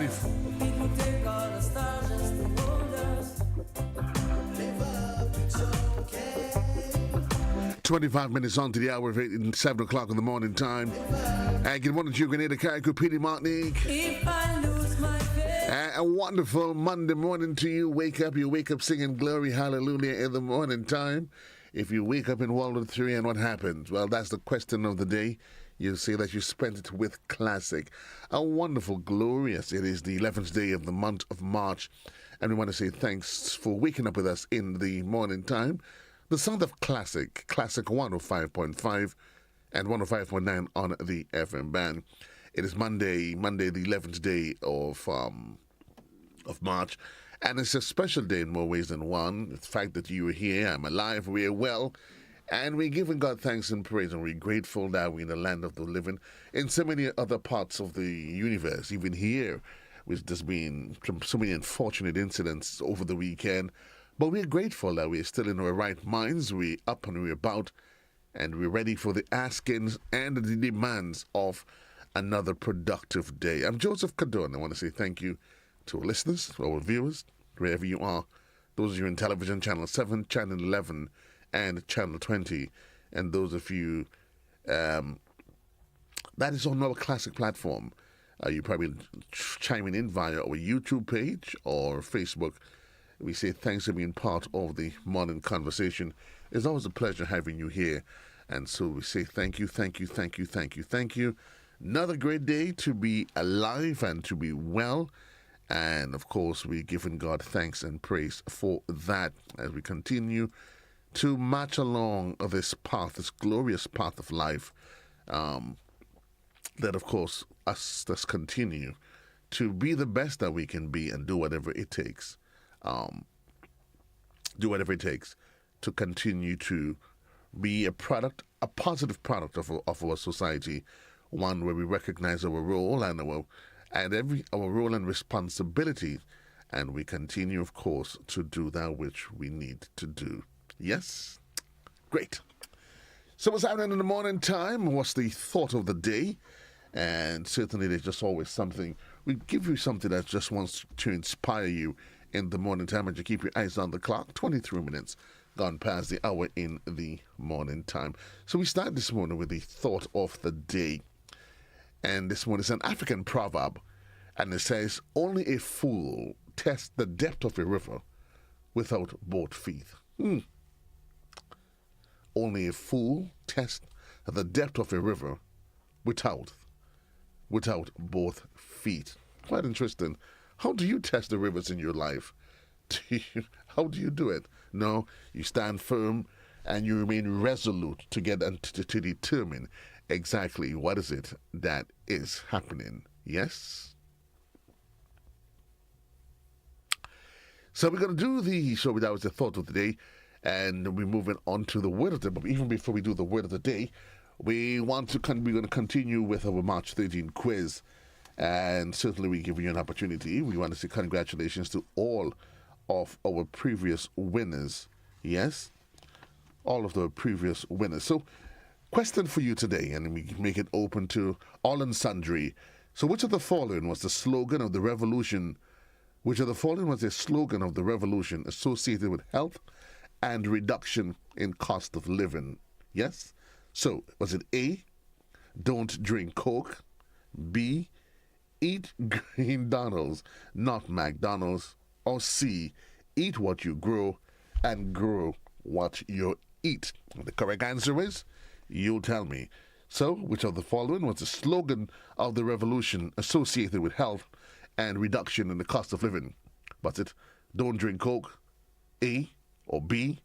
life. 25 minutes on to the hour of 7 o'clock in the morning time. And good morning to you, Grenada, Carrico, Petey, Martinique. A wonderful Monday morning to you. You wake up singing glory, hallelujah in the morning time. If you wake up in World War III and what happens? Well, that's the question of the day. You say that you spent it with classic. A wonderful, glorious. It is the 11th day of the month of March. And we want to say thanks for waking up with us in the morning time. The sound of Classic 105.5 and 105.9 on the FM band. It is Monday the 11th day of March, and it's a special day in more ways than one. The fact that you are here, I'm alive, we are well, and we're giving God thanks and praise, and we're grateful that we're in the land of the living. In so many other parts of the universe, even here, there's been so many unfortunate incidents over the weekend. But we're grateful that we're still in our right minds, we're up and we're about, and we're ready for the askings and the demands of another productive day. I'm Joseph Cadore, and I want to say thank you to our listeners, to our viewers, wherever you are. Those of you in television, Channel 7, Channel 11, and Channel 20, and those of you that is on our classic platform. You probably chiming in via our YouTube page or Facebook. We say thanks for being part of the morning conversation. It's always a pleasure having you here. And so we say thank you. Another great day to be alive and to be well. And of course, we're giving God thanks and praise for that as we continue to march along this path, this glorious path of life. That, of course, us just continue to be the best that we can be and do whatever it takes. Do whatever it takes to continue to be a positive product of our society, one where we recognize our role and our role and responsibility, and we continue, of course, to do that which we need to do. Yes? Great. So what's happening in the morning time? What's the thought of the day? And certainly there's just always something. We give you something that just wants to inspire you in the morning time, and you keep your eyes on the clock. 23 minutes gone past the hour in the morning time. So we start this morning with the thought of the day. And this one is an African proverb, and it says, only a fool tests the depth of a river without both feet. Only a fool tests the depth of a river without both feet. Quite interesting. How do you test the rivers in your life? How do you do it? No, you stand firm and you remain resolute to get and to determine exactly what is it that is happening. Yes? So we're going to do that was the thought of the day, and we're moving on to the word of the day. But even before we do the word of the day, we're going to continue with our March 13 quiz. And certainly we give you an opportunity. We want to say congratulations to all of our previous winners. Yes? All of the previous winners. So, question for you today, and we make it open to all and sundry. So, which of the following was the slogan of the revolution? Which of the following was the slogan of the revolution associated with health and reduction in cost of living? Yes? So, was it A, don't drink Coke, B, eat Green Donalds, not McDonald's, or C, eat what you grow and grow what you eat? The correct answer is, you'll tell me. So, which of the following was the slogan of the revolution associated with health and reduction in the cost of living? Was it, don't drink Coke, A, or B,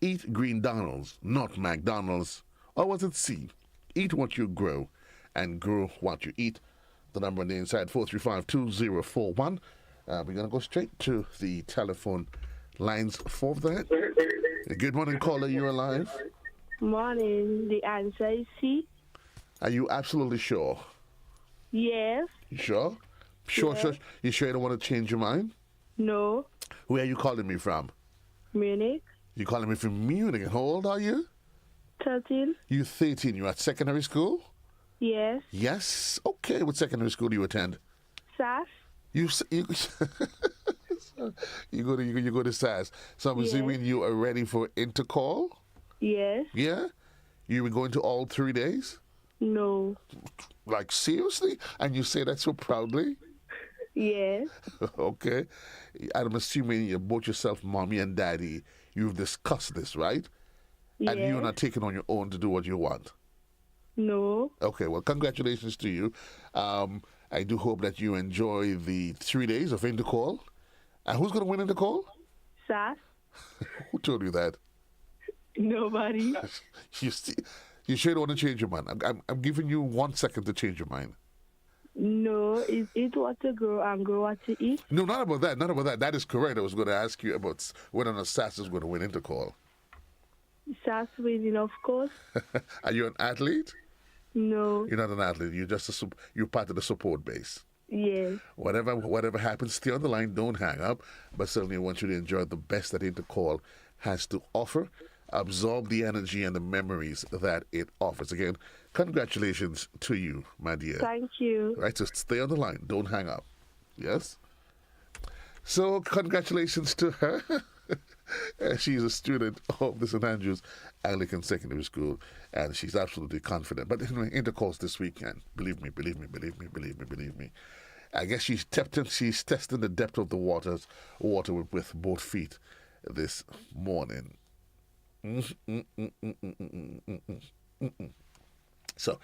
eat Green Donalds, not McDonald's, or was it C, eat what you grow and grow what you eat? The number on the inside, 435-2041. We're going to go straight to the telephone lines for that. Good morning, caller. You're alive. Morning. The answer is C. Are you absolutely sure? Yes. You sure? Sure. You sure you don't want to change your mind? No. Where are you calling me from? Munich. You calling me from Munich. How old are you? 13. You're 13. You're at secondary school? Yes. Yes? Okay. What secondary school do you attend? SAS. You you go to SAS. So I'm Yes. assuming you are ready for intercall. Yes. Yeah, you were going to all 3 days. No. Like seriously, and you say that so proudly. Yes. Okay, I'm assuming you both yourself, mommy and daddy, you've discussed this, right? And you're Yes. not taking on your own to do what you want. No. Okay, well, congratulations to you. I do hope that you enjoy the 3 days of Intercall. And who's going to win Intercall? SAS? Who told you that? Nobody. You see, you sure don't want to change your mind. I'm giving you 1 second to change your mind. No. It's eat what to grow and grow what to eat. No, not about that. Not about that. That is correct. I was going to ask you about whether or not SAS is going to win Intercall. SAS winning, of course. Are you an athlete? No. You're not an athlete. You're just you're part of the support base. Yes. Whatever happens, stay on the line. Don't hang up. But certainly, I want you to enjoy the best that Intercall has to offer. Absorb the energy and the memories that it offers. Again, congratulations to you, my dear. Thank you. Right, so stay on the line. Don't hang up. Yes? So, congratulations to her. She's a student of the St. Andrews Anglican Secondary School, and she's absolutely confident. But anyway, Intercalls this weekend. Believe me. I guess she's testing the depth of the water with both feet this morning. So,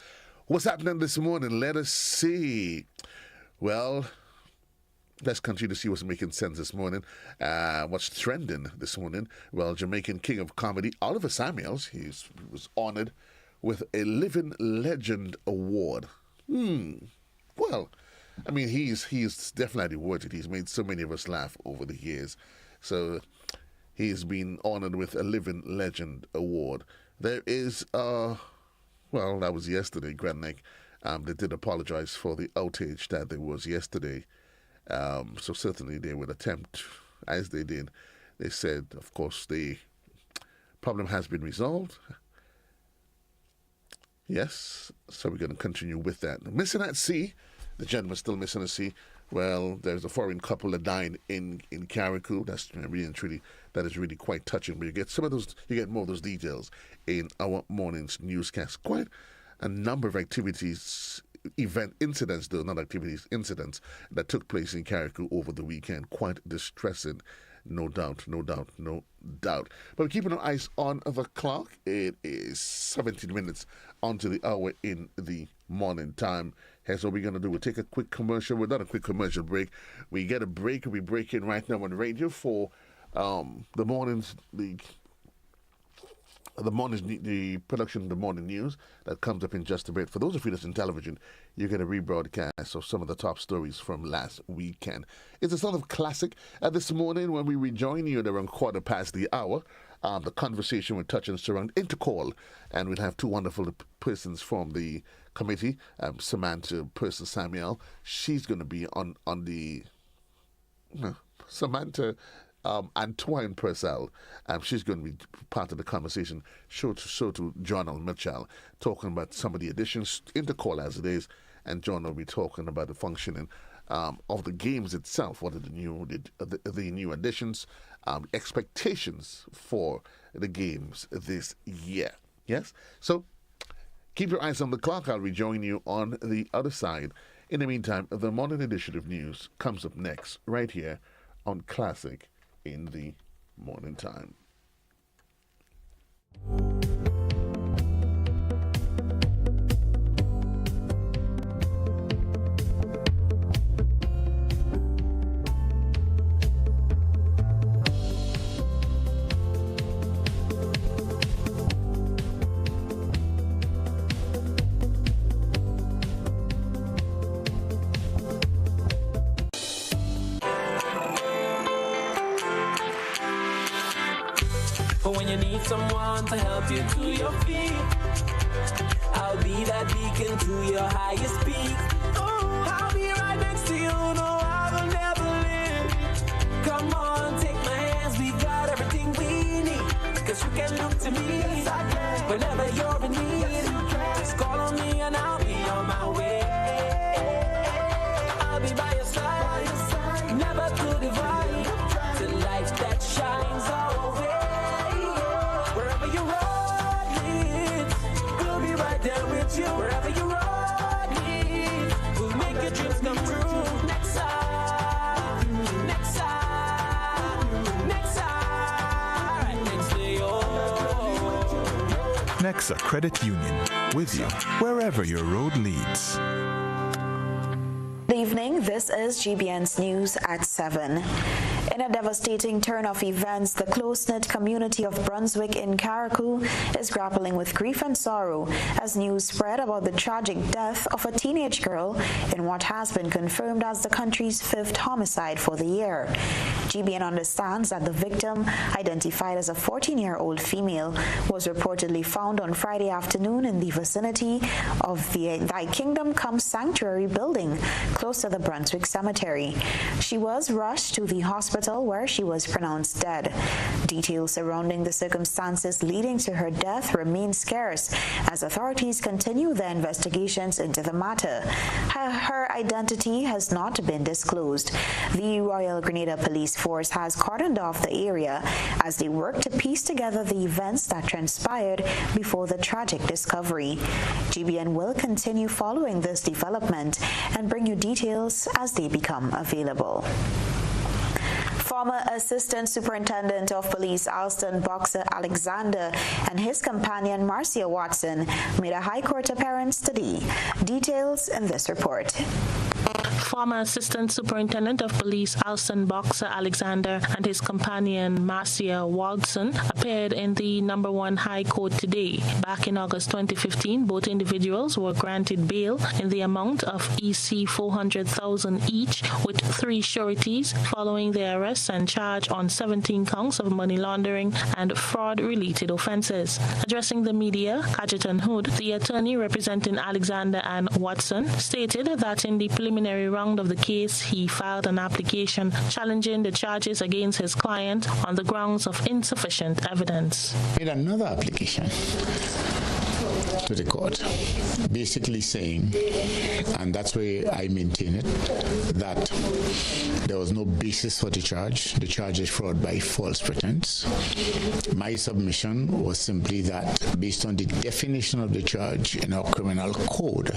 what's happening this morning? Let us see. Well, let's continue to see what's making sense this morning. What's trending this morning? Well, Jamaican King of Comedy, Oliver Samuels, he was honored with a Living Legend Award. Well, I mean, he's definitely worth it. He's made so many of us laugh over the years. So he's been honored with a Living Legend Award. There is, well, that was yesterday, Grenada. They did apologize for the outage that there was yesterday. So certainly they would attempt, as they did. They said, of course, the problem has been resolved. Yes, so we're going to continue with that. Missing at sea, the gentleman's still missing at sea. Well, there's a foreign couple that died in Carriacou. That's really and truly, that is really quite touching. But you get more of those details in our morning's newscast. Quite a number of incidents that took place in Carriacou over the weekend. Quite distressing, no doubt. But we're keeping our eyes on the clock. It is 17 minutes onto the hour in the morning time. Here's what we're going to do. We'll take a quick commercial. We're not a quick commercial break. We get a break. We break in right now on radio for the production of the morning news that comes up in just a bit. For those of you that's in television, you get a rebroadcast of some of the top stories from last weekend. It's a sort of classic. This morning, when we rejoin you at around 1:15, the conversation will touch and surround Intercall, and we'll have two wonderful persons from the committee. Samantha Samuel, she's going to be on the Samantha Antoine Purcell, she's going to be part of the conversation. So to John Mitchell, talking about some of the additions, Intercall as it is, and John will be talking about the functioning of the games itself. What are the new additions, expectations for the games this year? Yes? So keep your eyes on the clock. I'll rejoin you on the other side. In the meantime, the Morning Initiative News comes up next, right here on Classic in the Morning Time. Someone to help you to your feet. I'll be that beacon to your highest peak. Oh, I'll be right next to you. No, I will never leave. Come on, take my hands. We got everything we need. Cause you can look to me whenever you're in need. Just call on me and I'll be on my way. I'll be by your side. Nexa Credit Union, with you wherever your road leads. Good evening, this is GBN's News at 7. In a devastating turn of events, the close-knit community of Brunswick in Carriacou is grappling with grief and sorrow as news spread about the tragic death of a teenage girl in what has been confirmed as the country's 5th homicide for the year. GBN understands that the victim, identified as a 14-year-old female, was reportedly found on Friday afternoon in the vicinity of the Thy Kingdom Come Sanctuary building, close to the Brunswick Cemetery. She was rushed to the hospital where she was pronounced dead. Details surrounding the circumstances leading to her death remain scarce as authorities continue their investigations into the matter. Her identity has not been disclosed. The Royal Grenada Police Force has cordoned off the area as they work to piece together the events that transpired before the tragic discovery. GBN will continue following this development and bring you details as they become available. Former Assistant Superintendent of Police Alston Boxer Alexander and his companion Marcia Watson made a High Court appearance today. Details in this report. Former Assistant Superintendent of Police Alston Boxer Alexander and his companion Marcia Watson appeared in the No. 1 High Court today. Back in August 2015, both individuals were granted bail in the amount of EC 400,000 each, with 3 sureties following their arrest and charge on 17 counts of money laundering and fraud-related offences. Addressing the media, Cajetan Hood, the attorney representing Alexander and Watson, stated that in the preliminary round of the case, he filed an application challenging the charges against his client on the grounds of insufficient evidence. Made another application to the court, basically saying, and that's where I maintain it, that there was no basis for the charge. The charge is fraud by false pretense. My submission was simply that, based on the definition of the charge in our criminal code,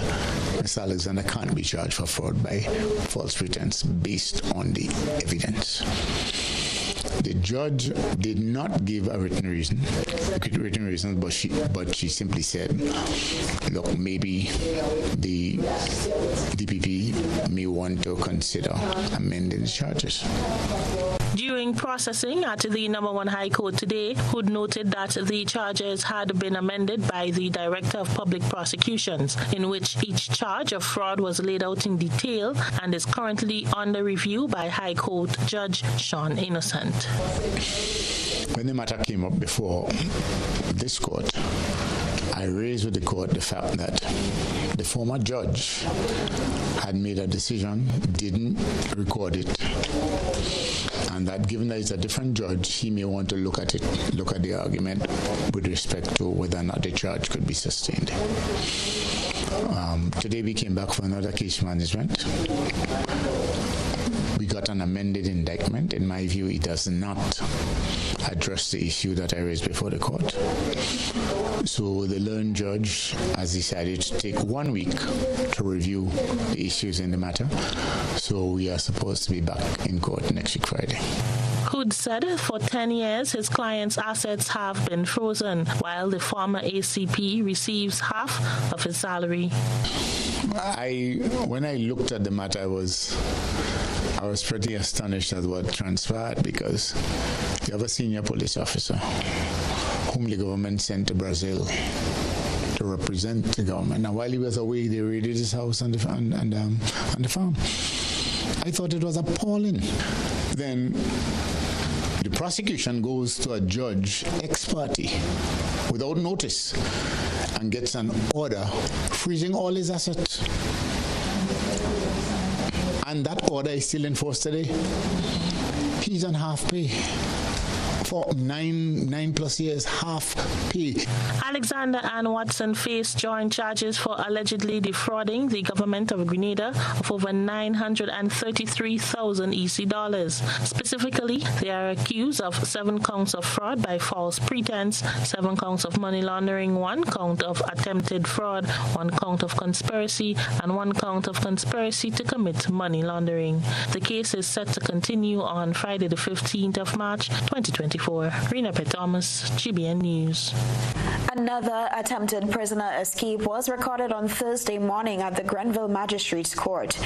Mr. Alexander can't be charged for fraud by false pretense based on the evidence. The judge did not give a written reason, but she simply said, look, maybe the DPP may want to consider amending the charges. During processing at the No. 1 High Court today, Hood noted that the charges had been amended by the Director of Public Prosecutions, in which each charge of fraud was laid out in detail and is currently under review by High Court Judge Sean Innocent. When the matter came up before this court, I raised with the court the fact that the former judge had made a decision, didn't record it, and that given that it's a different judge, he may want to look at the argument with respect to whether or not the charge could be sustained. Today we came back for another case management. We got an amended indictment. In my view, it does not address the issue that I raised before the court. So the learned judge has decided to take 1 week to review the issues in the matter. So we are supposed to be back in court next week Friday. Hood said for 10 years his client's assets have been frozen, while the former ACP receives half of his salary. When I looked at the matter, I was pretty astonished at what transpired, because you have a senior police officer whom the government sent to Brazil to represent the government. Now, while he was away, they raided his house and the farm. I thought it was appalling. Then the prosecution goes to a judge ex parte without notice and gets an order freezing all his assets. And that order is still in force today. He's on half pay. For nine plus years, half pay. Alexander and Watson face joint charges for allegedly defrauding the government of Grenada of over 933,000 EC dollars. Specifically, they are accused of 7 counts of fraud by false pretense, 7 counts of money laundering, 1 count of attempted fraud, 1 count of conspiracy, and 1 count of conspiracy to commit money laundering. The case is set to continue on Friday, the 15th of March, 2024. Rena Thomas, GBN News. And Another attempted prisoner escape was recorded on Thursday morning at the Grenville Magistrates Court.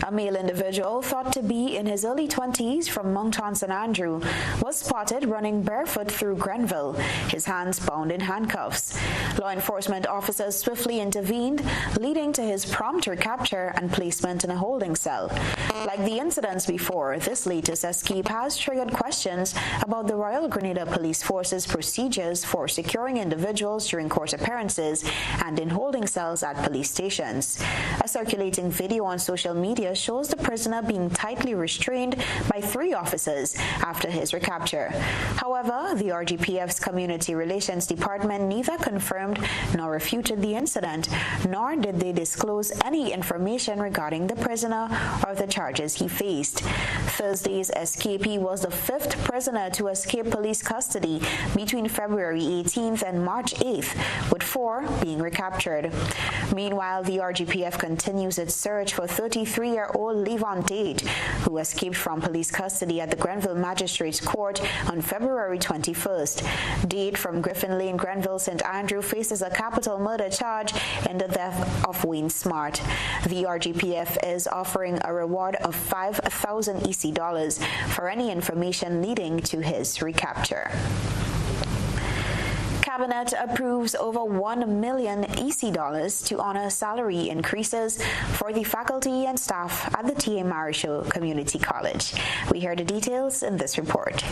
A male individual thought to be in his early 20s from Moncton St. Andrew was spotted running barefoot through Grenville, his hands bound in handcuffs. Law enforcement officers swiftly intervened, leading to his prompt recapture and placement in a holding cell. Like the incidents before, this latest escape has triggered questions about the Royal Grenada Police Force's procedures for securing individuals during court appearances and in holding cells at police stations. A circulating video on social media shows the prisoner being tightly restrained by 3 officers after his recapture. However, the RGPF's Community Relations Department neither confirmed nor refuted the incident, nor did they disclose any information regarding the prisoner or the charges he faced. Thursday's escapee was the 5th prisoner to escape police custody between February 18th and March 8th, with 4 being recaptured. Meanwhile, the RGPF continues its search for 33-year-old Levon Tate, who escaped from police custody at the Grenville Magistrates Court on February 21st. Date from Griffin Lane, Grenville, St. Andrew faces a capital murder charge in the death of Wayne Smart. The RGPF is offering a reward of 5,000 EC dollars for any information leading to his recapture. Cabinet approves over $1 million EC dollars to honor salary increases for the faculty and staff at the T.A. Marichaud Community College. We hear the details in this report.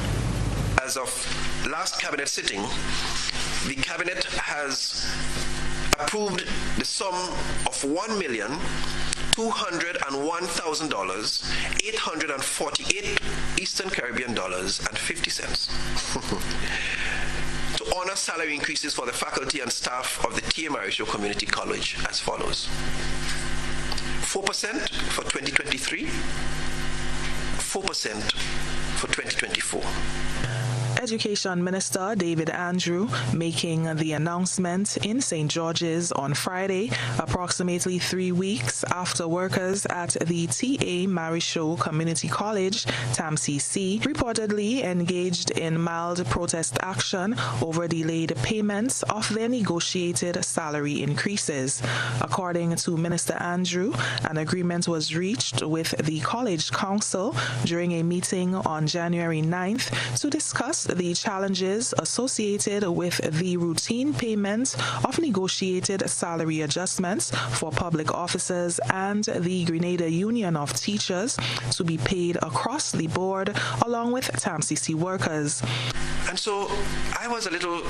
As of last cabinet sitting, the cabinet has approved the sum of $1,201,000, 848 Eastern Caribbean dollars and 50 cents. To honor salary increases for the faculty and staff of the T.A. Marichaud Community College as follows: 4% for 2023, 4% for 2024. Education Minister David Andrew making the announcement in St. George's on Friday, approximately 3 weeks after workers at the T.A. Marichaud Community College, TAMCC, reportedly engaged in mild protest action over delayed payments of their negotiated salary increases. According to Minister Andrew, an agreement was reached with the College Council during a meeting on January 9th to discuss the challenges associated with the routine payment of negotiated salary adjustments for public officers and the Grenada Union of Teachers to be paid across the board along with TAMCC workers. And so I was a little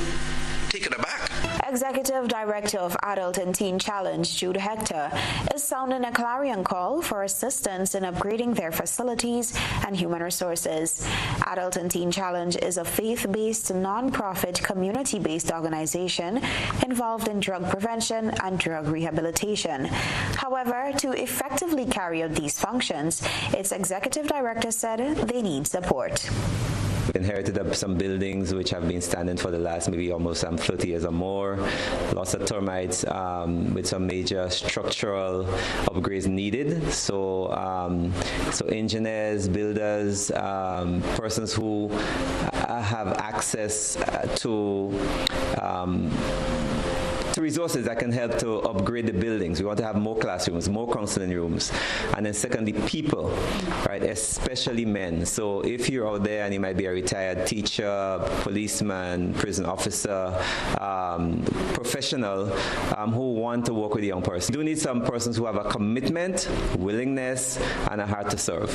taken aback. Executive Director of Adult and Teen Challenge, Jude Hector, is sounding a clarion call for assistance in upgrading their facilities and human resources. Adult and Teen Challenge is a faith-based, non-profit, community-based organization involved in drug prevention and drug rehabilitation. However, to effectively carry out these functions, its executive director said they need support. We inherited some buildings which have been standing for the last maybe almost 30 years or more. Lots of termites with some major structural upgrades needed. So engineers, builders, persons who have access to resources that can help to upgrade the buildings. We want to have more classrooms, more counseling rooms, and then secondly, people, right, especially men. So if you're out there and you might be a retired teacher, policeman, prison officer, professional who want to work with a young person, you do need some persons who have a commitment, willingness, and a heart to serve.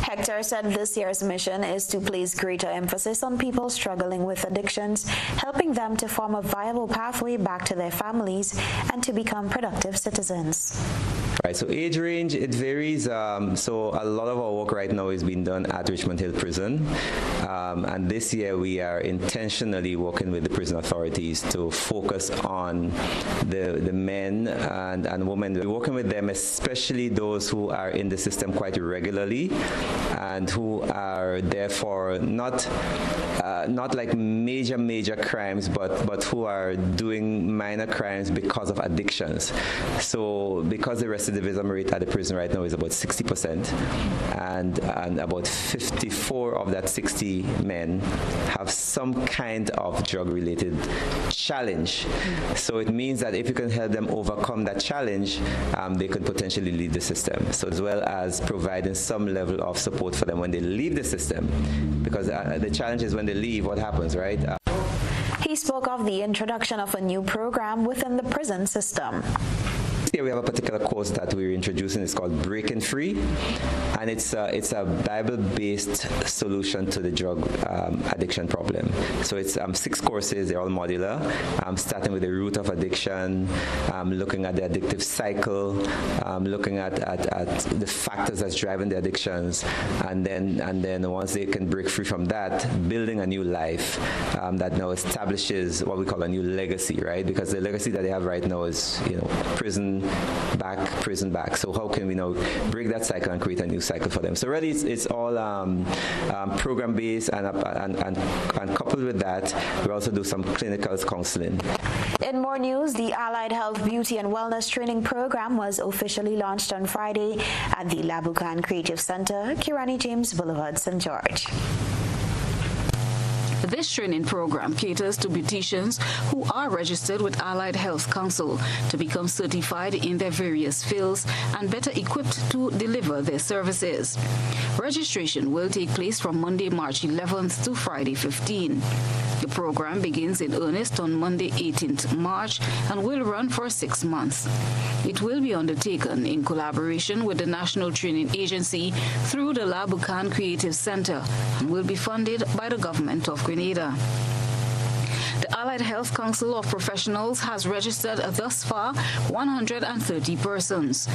Hector said this year's mission is to place greater emphasis on people struggling with addictions, helping them to form a viable pathway back to their families and to become productive citizens. Right, so age range, it varies. So a lot of our work right now is being done at Richmond Hill Prison. And this year we are intentionally working with the prison authorities to focus on the men and women. We're working with them, especially those who are in the system quite regularly and who are therefore not like major crimes, but who are doing minor crimes because of addictions. So because the recidivism recidivism rate at the prison right now is about 60%, and about 54 of that 60 men have some kind of drug-related challenge. So it means that if you can help them overcome that challenge, they could potentially leave the system. So as well as providing some level of support for them when they leave the system, because the challenge is when they leave, what happens, right? He spoke of the introduction of a new program within the prison system. Here we have a particular course that we're introducing. It's called Breaking Free, and it's a Bible-based solution to the drug addiction problem. So it's 6 courses. They're all modular, starting with the root of addiction, looking at the addictive cycle, looking at the factors that's driving the addictions, and then once they can break free from that, building a new life that now establishes what we call a new legacy, right? Because the legacy that they have right now is, prison back. So how can we now break that cycle and create a new cycle for them? So really, it's all program based, and coupled with that, we also do some clinical counseling. In more news, the Allied Health Beauty and Wellness Training Program was officially launched on Friday at the Labukan Creative Center, Kirani James Boulevard, St. George. This training program caters to beauticians who are registered with Allied Health Council to become certified in their various fields and better equipped to deliver their services. Registration will take place from Monday, March 11th to Friday 15th. The program begins in earnest on Monday, 18th March and will run for 6 months. It will be undertaken in collaboration with the National Training Agency through the Labukan Creative Center and will be funded by the government of Grenada. The Allied Health Council of Professionals has registered thus far 130 persons.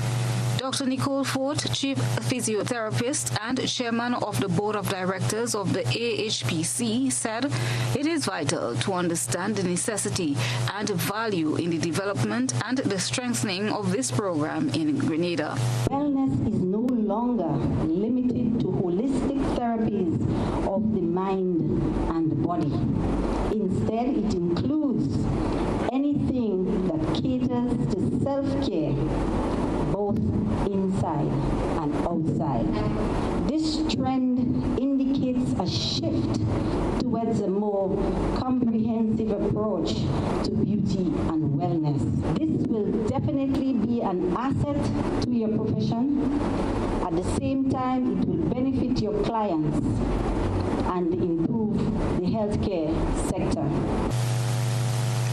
Dr. Nicole Fort, Chief Physiotherapist and Chairman of the Board of Directors of the AHPC, said it is vital to understand the necessity and value in the development and the strengthening of this program in Grenada. Wellness is no longer limited to holistic therapies of the mind and the body. Instead, it includes anything that caters to self-care, both inside and outside. This trend indicates a shift towards a more comprehensive approach to beauty and wellness. This will definitely be an asset to your profession. At the same time, it will benefit your clients and improve the healthcare sector.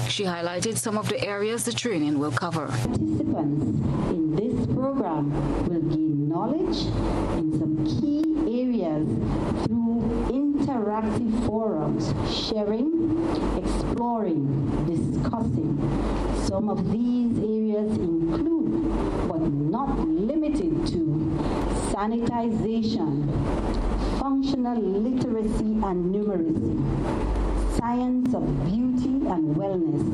She highlighted some of the areas the training will cover. Participants in this program will gain knowledge in some key areas through interactive forums, sharing, exploring, discussing. Some of these areas include, but not limited to, sanitization, functional literacy and numeracy, science of beauty and wellness,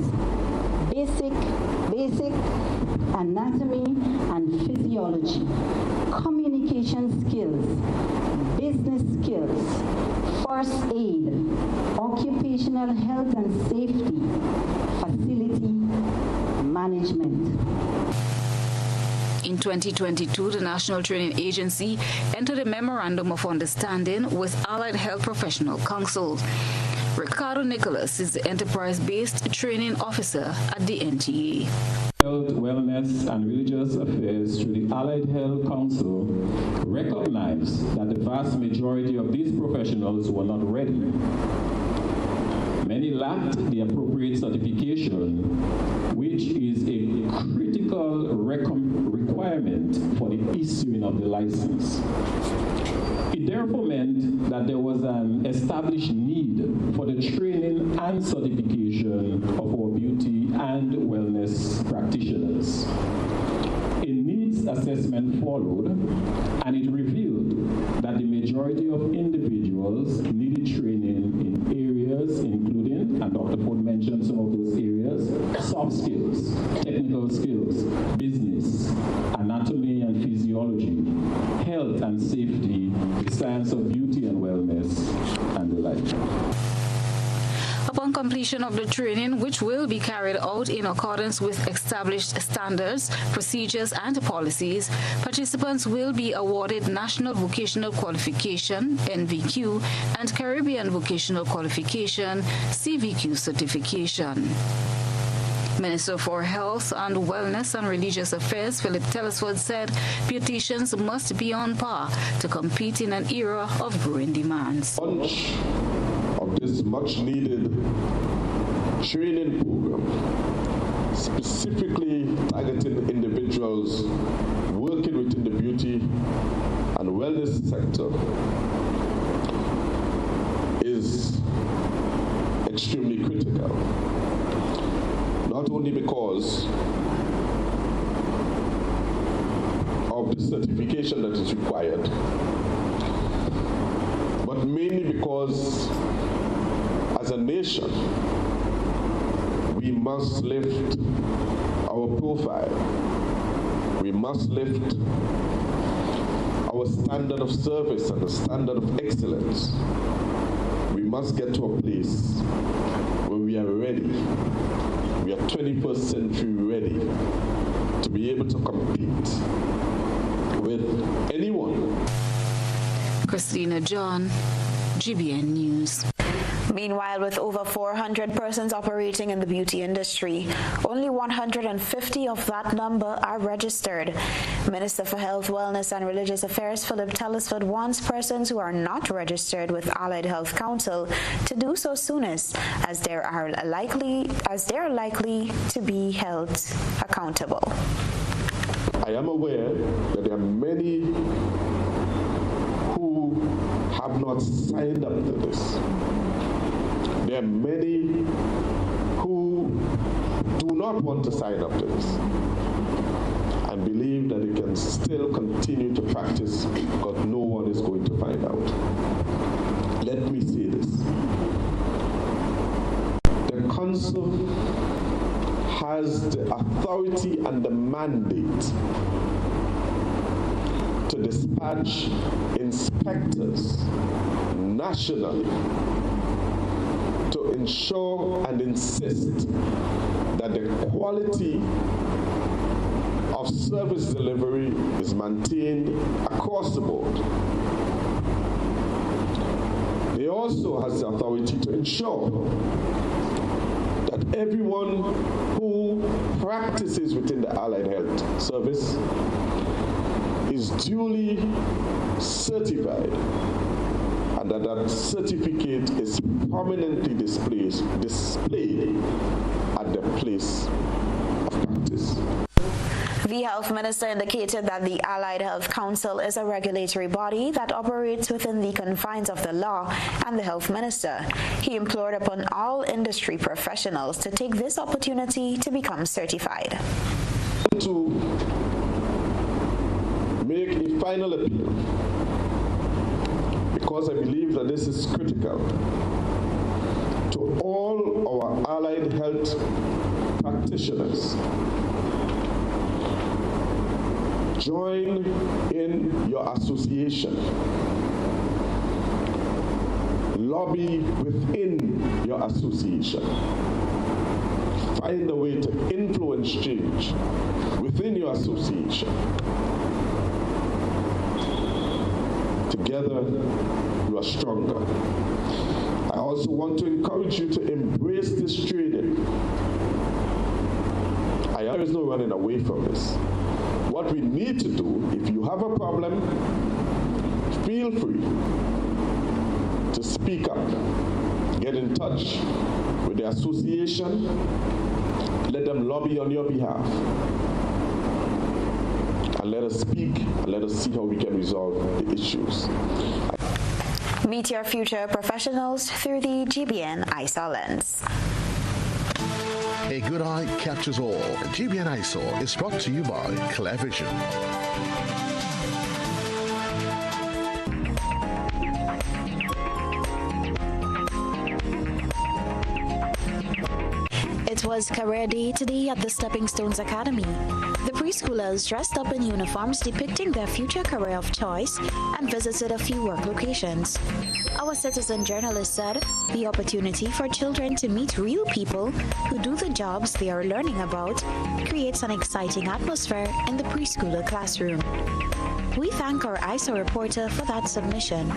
basic anatomy and physiology, communication skills, business skills, first aid, occupational health and safety, facility management. In 2022, the National Training Agency entered a Memorandum of Understanding with Allied Health Professional Council. Ricardo Nicholas is the enterprise-based training officer at the NTA. Health, Wellness and Religious Affairs through the Allied Health Council recognize that the vast majority of these professionals were not ready. Many lacked the appropriate certification, which is a critical requirement for the issuing of the license. It therefore meant that there was an established need for the training and certification of our beauty and wellness practitioners. A needs assessment followed, and it revealed that the majority of individuals needed training in areas including, and Dr. Ford mentioned some of those areas, soft skills, technical skills, business, anatomy and physiology, health and safety, the science of beauty and wellness, and the like. Upon completion completion of the training, which will be carried out in accordance with established standards, procedures, and policies, participants will be awarded National Vocational Qualification (NVQ) and Caribbean Vocational Qualification (CVQ) certification. Minister for Health and Wellness and Religious Affairs, Philip Telesford, said beauticians must be on par to compete in an era of growing demands. Launch of this much-needed training program, specifically targeting individuals working within the beauty and wellness sector, is extremely critical. Not only because of the certification that is required, but mainly because as a nation, we must lift our profile. We must lift our standard of service and the standard of excellence. We must get to a place where we are ready. We are 21st century ready to be able to compete with anyone. Christina John, GBN News. Meanwhile, with over 400 persons operating in the beauty industry, only 150 of that number are registered. Minister for Health, Wellness and Religious Affairs Philip Telesford wants persons who are not registered with Allied Health Council to do so soonest, as they are likely to be held accountable. I am aware that there are many who have not signed up to this. There are many who do not want to sign up to this and believe that they can still continue to practice because no one is going to find out. Let me say this. The council has the authority and the mandate to dispatch inspectors nationally to ensure and insist that the quality of service delivery is maintained across the board. They also has the authority to ensure that everyone who practices within the Allied Health Service is duly certified and that certificate is prominently displayed at the place of practice. The Health Minister indicated that the Allied Health Council is a regulatory body that operates within the confines of the law and the Health Minister. He implored upon all industry professionals to take this opportunity to become certified. To make a final appeal, because I believe that this is critical, to all our allied health practitioners. Join in your association. Lobby within your association. Find a way to influence change within your association. Together, you are stronger. I also want to encourage you to embrace this training. There is no running away from this. What we need to do, if you have a problem, feel free to speak up. Get in touch with the association. Let them lobby on your behalf. And let us speak and let us see how we can resolve the issues. Meet your future professionals through the GBN ISA lens. A good eye captures all. GBN ISA is brought to you by Clear Vision. It was Career Day today at the Stepping Stones Academy. The preschoolers dressed up in uniforms depicting their future career of choice and visited a few work locations. Our citizen journalist said the opportunity for children to meet real people who do the jobs they are learning about creates an exciting atmosphere in the preschooler classroom. We thank our ISO reporter for that submission.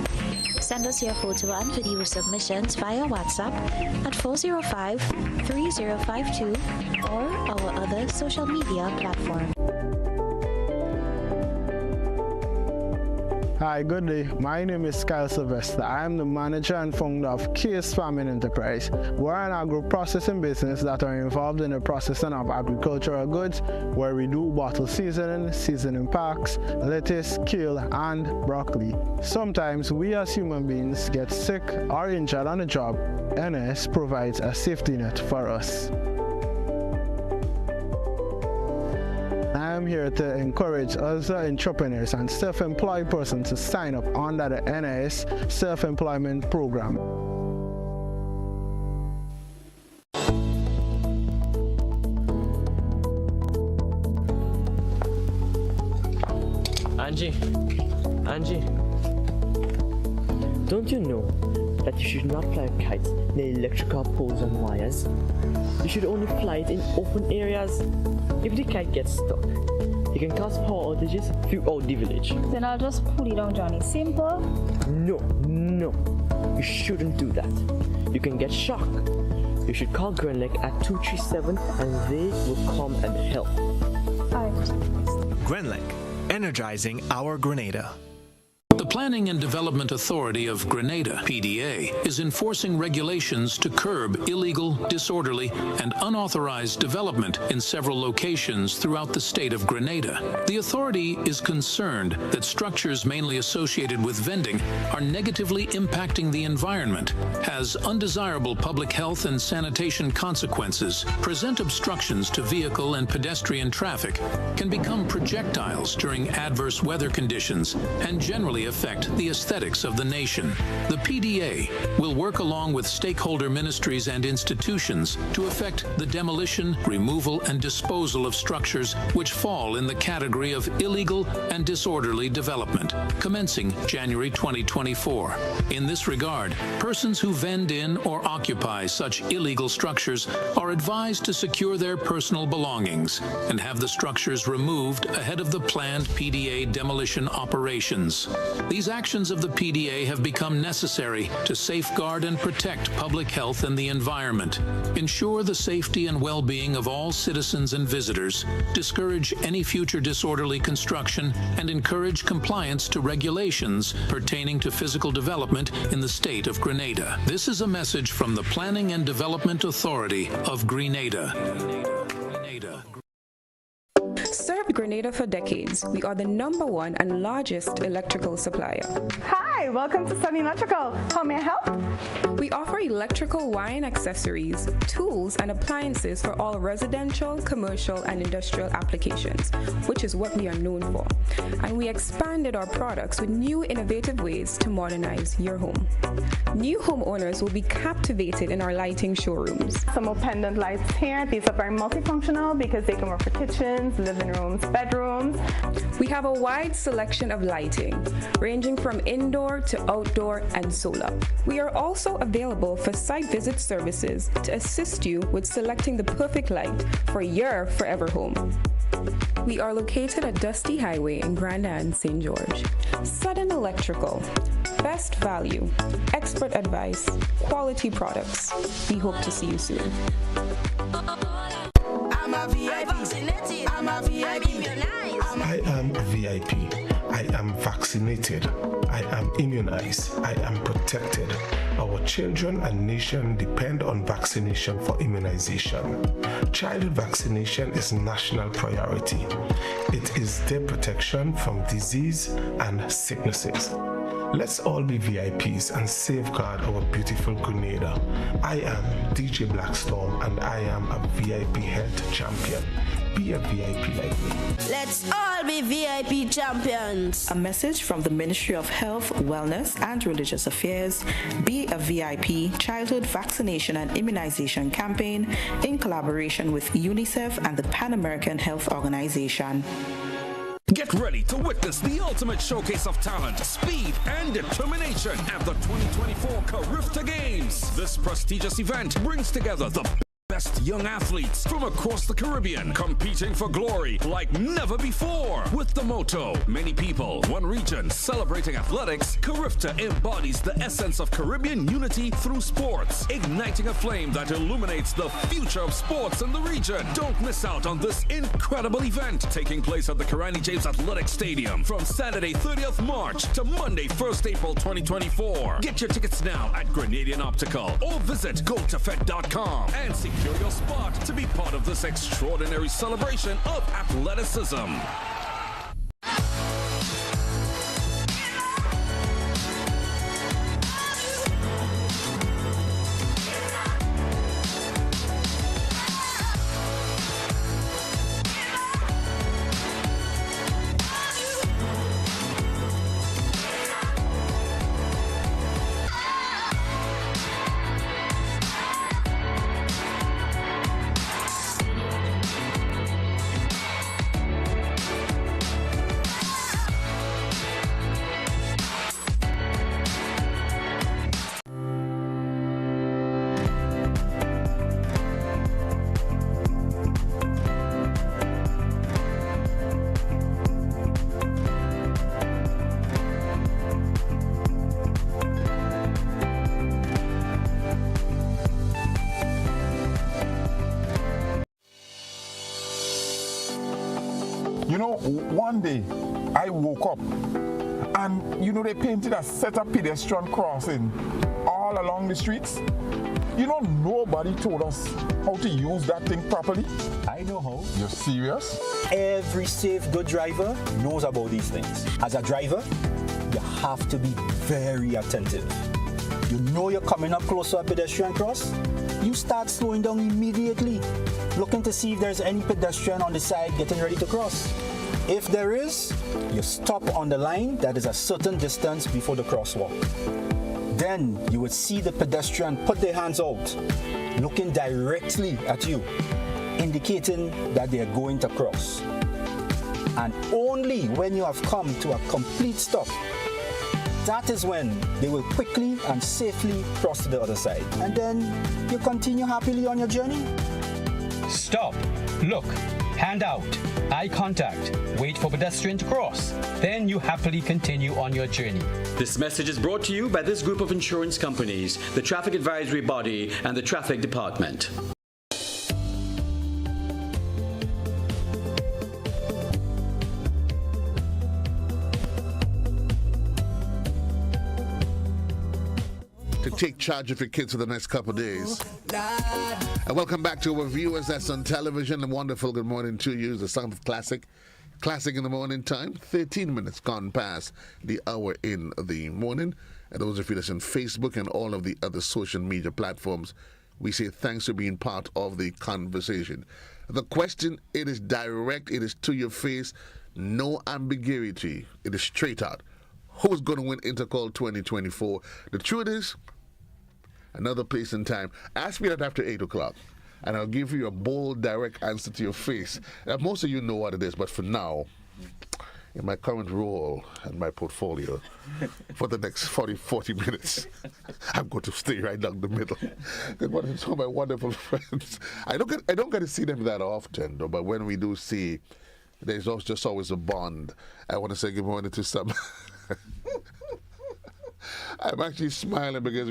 Send us your photo and video submissions via WhatsApp at 405-3052 or our other social media platforms. Hi, good day. My name is Kyle Sylvester. I am the manager and founder of Case Farming Enterprise. We're an agro-processing business that are involved in the processing of agricultural goods, where we do bottle seasoning packs, lettuce, kale, and broccoli. Sometimes we as human beings get sick or injured on the job. NS provides a safety net for us. I am here to encourage other entrepreneurs and self-employed persons to sign up under the NIS Self-Employment Program. Angie, don't you know that you should not fly kites near electrical poles and wires? You should only fly it in open areas. If the kite gets stuck, it can cause power outages throughout the village. Then I'll just pull it down, Johnny. Simple? No. You shouldn't do that. You can get shocked. You should call Grenada at 237 and they will come and help. Alright. Grenada, energizing our Grenada. The Planning and Development Authority of Grenada, PDA, is enforcing regulations to curb illegal, disorderly, and unauthorized development in several locations throughout the state of Grenada. The authority is concerned that structures mainly associated with vending are negatively impacting the environment, has undesirable public health and sanitation consequences, present obstructions to vehicle and pedestrian traffic, can become projectiles during adverse weather conditions, and generally affect the aesthetics of the nation. The PDA will work along with stakeholder ministries and institutions to effect the demolition, removal, and disposal of structures which fall in the category of illegal and disorderly development, commencing January 2024. In this regard, persons who vend in or occupy such illegal structures are advised to secure their personal belongings and have the structures removed ahead of the planned PDA demolition operations. These actions of the PDA have become necessary to safeguard and protect public health and the environment, ensure the safety and well-being of all citizens and visitors, discourage any future disorderly construction, and encourage compliance to regulations pertaining to physical development in the state of Grenada. This is a message from the Planning and Development Authority of Grenada. Served Grenada for decades. We are the #1 and largest electrical supplier. Hi, welcome to Sunny Electrical. How may I help? We offer electrical wire accessories, tools, and appliances for all residential, commercial, and industrial applications, which is what we are known for. And we expanded our products with new innovative ways to modernize your home. New homeowners will be captivated in our lighting showrooms. Some more pendant lights here. These are very multifunctional because they can work for kitchens, living rooms, bedrooms. We have a wide selection of lighting, ranging from indoor to outdoor and solar. We are also available for site visit services to assist you with selecting the perfect light for your forever home. We are located at Dusty Highway in Grenada and St. George. Sudden Electrical. Best value, expert advice, quality products. We hope to see you soon. I'm a VIP. I'm a VIP. I am VIP. I am vaccinated. I am immunized. I am protected. Our children and nation depend on vaccination for immunization. Childhood vaccination is national priority. It is their protection from disease and sicknesses. Let's all be VIPs and safeguard our beautiful Grenada. I am DJ Blackstorm and I am a VIP health champion. Be a VIP like me. Let's all be VIP champions. A message from the Ministry of Health, Wellness and Religious Affairs, Be a VIP Childhood Vaccination and Immunization Campaign in collaboration with UNICEF and the Pan American Health Organization. Get ready to witness the ultimate showcase of talent, speed, and determination at the 2024 Carifta Games. This prestigious event brings together the best young athletes from across the Caribbean, competing for glory like never before. With the motto, many people, one region, celebrating athletics, Carifta embodies the essence of Caribbean unity through sports, igniting a flame that illuminates the future of sports in the region. Don't miss out on this incredible event, taking place at the Karani James Athletic Stadium from Saturday 30th March to Monday 1st April 2024. Get your tickets now at Grenadian Optical or visit gotofed.com and secure your spot to be part of this extraordinary celebration of athleticism. You know, one day I woke up and, you know, they painted a set of pedestrian crossing all along the streets. You know, nobody told us how to use that thing properly. I know how. You're serious? Every safe, good driver knows about these things. As a driver, you have to be very attentive. You know you're coming up close to a pedestrian cross, you start slowing down immediately, looking to see if there's any pedestrian on the side getting ready to cross. If there is, you stop on the line that is a certain distance before the crosswalk. Then you would see the pedestrian put their hands out, looking directly at you, indicating that they are going to cross. And only when you have come to a complete stop, that is when they will quickly and safely cross to the other side. And then you continue happily on your journey. Stop, look, hand out, eye contact, wait for pedestrian to cross. Then you happily continue on your journey. This message is brought to you by this group of insurance companies, the Traffic Advisory Body, and the Traffic Department. To take charge of your kids for the next couple of days. And welcome back to our viewers that's on television. A wonderful good morning to you. The sound of classic in the morning time. 13 minutes gone past the hour in the morning. And those of you that's on Facebook and all of the other social media platforms, we say thanks for being part of the conversation. The question, it is direct, it is to your face, no ambiguity. It is straight out. Who's going to win Intercall 2024? The truth is, another place and time. Ask me that after 8 o'clock, and I'll give you a bold, direct answer to your face. Most of you know what it is, but for now, in my current role and my portfolio, for the next 40 minutes, I'm going to stay right down the middle. Good morning to my wonderful friends. I don't get to see them that often, though, but when we do see, there's just always a bond. I want to say good morning to some... I'm actually smiling because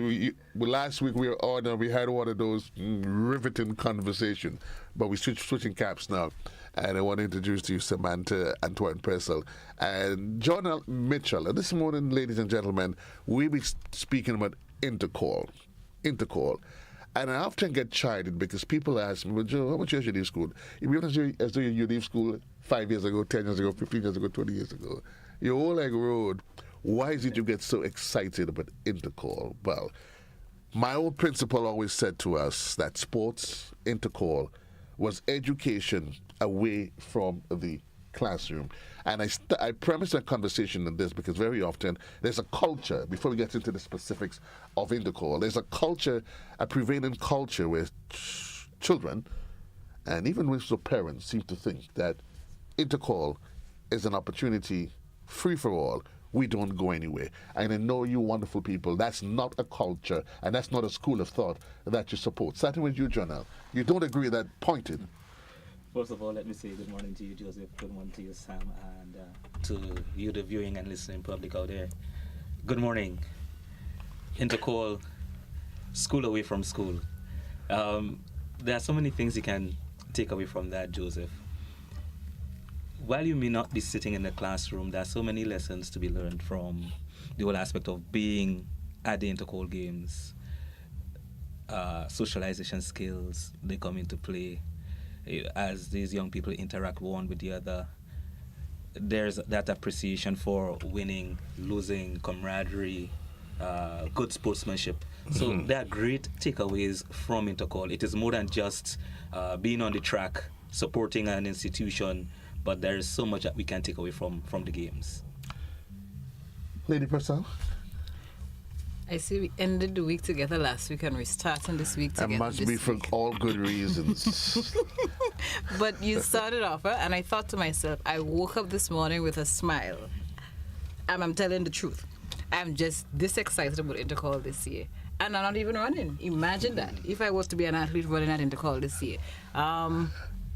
last week we were on and we had one of those riveting conversations, but we're switching caps now. And I want to introduce to you Samantha Antoine Purcell and John Mitchell. And this morning, ladies and gentlemen, we'll be speaking about Intercall. And I often get chided because people ask me, well, Joe, how much years you leave school? Even as though you leave school 5 years ago, 10 years ago, 15 years ago, 20 years ago. You're all like road. Why is it you get so excited about Intercall? Well, my old principal always said to us that sports, Intercall, was education away from the classroom. And I premise a conversation on this because very often there's a culture, before we get into the specifics of Intercall, there's a culture, a prevailing culture where children and even with the parents seem to think that Intercall is an opportunity free for all. We don't go anywhere. And I know you wonderful people, that's not a culture and that's not a school of thought that you support. Starting with you, Jonelle, you don't agree that pointed. First of all, let me say good morning to you, Joseph. Good morning to you, Sam, and to you, the viewing and listening public out there. Good morning. Intercall, school away from school. There are so many things you can take away from that, Joseph. While you may not be sitting in the classroom, there are so many lessons to be learned from the whole aspect of being at the Intercall games. Socialization skills, they come into play. As these young people interact one with the other, there's that appreciation for winning, losing, camaraderie, good sportsmanship. So there are great takeaways from Intercall. It is more than just being on the track, supporting an institution, but there is so much that we can take away from the games. Lady Purcell? I see we ended the week together last week and we're starting this week together. It must be for all good reasons. But you started off, and I thought to myself, I woke up this morning with a smile. And I'm telling the truth. I'm just this excited about Intercall this year. And I'm not even running. Imagine that. If I was to be an athlete running at Intercall this year.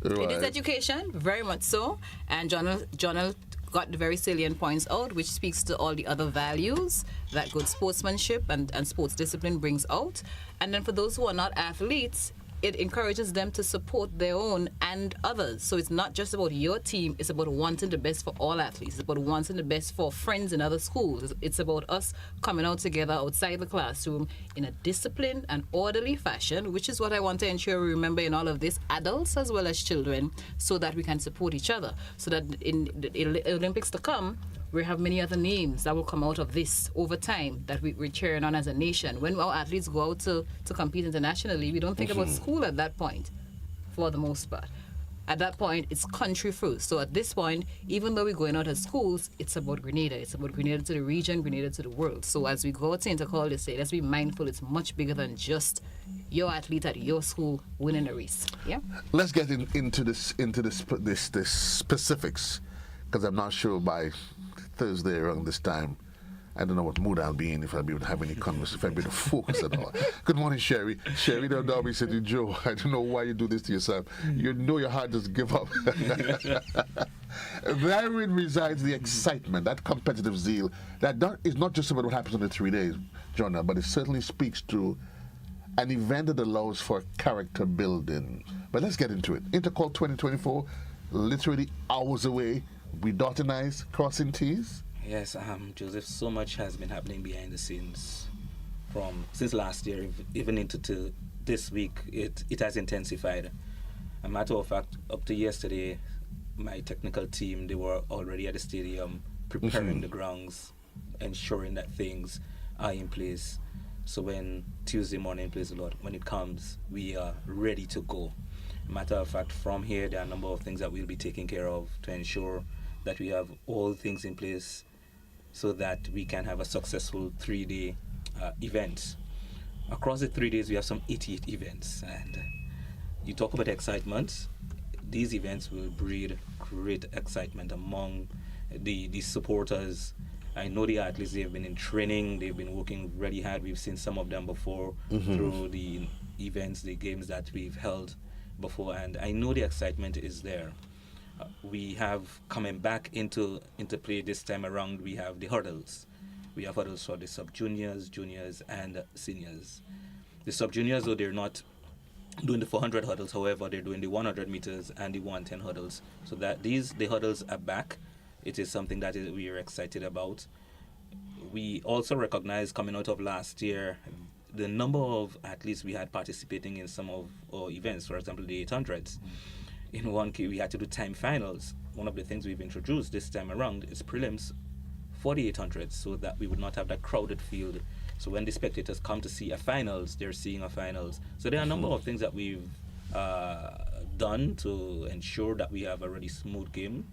It is education, very much so. And Jonelle got the very salient points out, which speaks to all the other values that good sportsmanship and sports discipline brings out. And then for those who are not athletes, it encourages them to support their own and others. So it's not just about your team, it's about wanting the best for all athletes. It's about wanting the best for friends in other schools. It's about us coming out together outside the classroom in a disciplined and orderly fashion, which is what I want to ensure we remember in all of this, adults as well as children, so that we can support each other. So that in the Olympics to come, we have many other names that will come out of this over time that we're cheering on as a nation. When our athletes go out to compete internationally, we don't think about school at that point, for the most part. At that point, it's country first. So at this point, even though we're going out as schools, it's about Grenada. It's about Grenada to the region, Grenada to the world. So as we go out to Intercall this day, let's be mindful it's much bigger than just your athlete at your school winning a race. Yeah. Let's get into this specifics, because I'm not sure by Thursday around this time, I don't know what mood I'll be in, if I'll be able to have any conversation, if I'll be able to focus at all. Good morning, Sherry. Sherry Darby said to Joe, I don't know why you do this to yourself. You know your heart doesn't give up. Therein resides the excitement, that competitive zeal. That is not just about what happens in the 3 days, Jonah, but it certainly speaks to an event that allows for character building. But let's get into it. Intercall 2024, literally hours away. We dotting I's, crossing T's? Yes, Joseph, so much has been happening behind the scenes since last year, even into this week. It has intensified. A matter of fact, up to yesterday, my technical team, they were already at the stadium preparing the grounds, ensuring that things are in place. So when Tuesday morning, praise the Lord, when it comes, we are ready to go. Matter of fact, from here, there are a number of things that we'll be taking care of to ensure that we have all things in place so that we can have a successful 3-day event. Across the 3 days, we have some 88 events. And you talk about excitement. These events will breed great excitement among the supporters. I know the athletes, they've been in training, they've been working really hard. We've seen some of them before through the events, the games that we've held before, and I know the excitement is there. We have coming back into play this time around, we have the hurdles. We have hurdles for the sub-juniors, juniors, and seniors. The sub-juniors, though, they're not doing the 400 hurdles, however, they're doing the 100 meters and the 110 hurdles. So that the hurdles are back. It is something that we are excited about. We also recognize, coming out of last year, the number of athletes we had participating in some of our events, for example, the 800s. In one case, we had to do time finals. One of the things we've introduced this time around is prelims for the 800s, so that we would not have that crowded field. So when the spectators come to see a finals, they're seeing a finals. So there are a number of things that we've done to ensure that we have a really smooth game.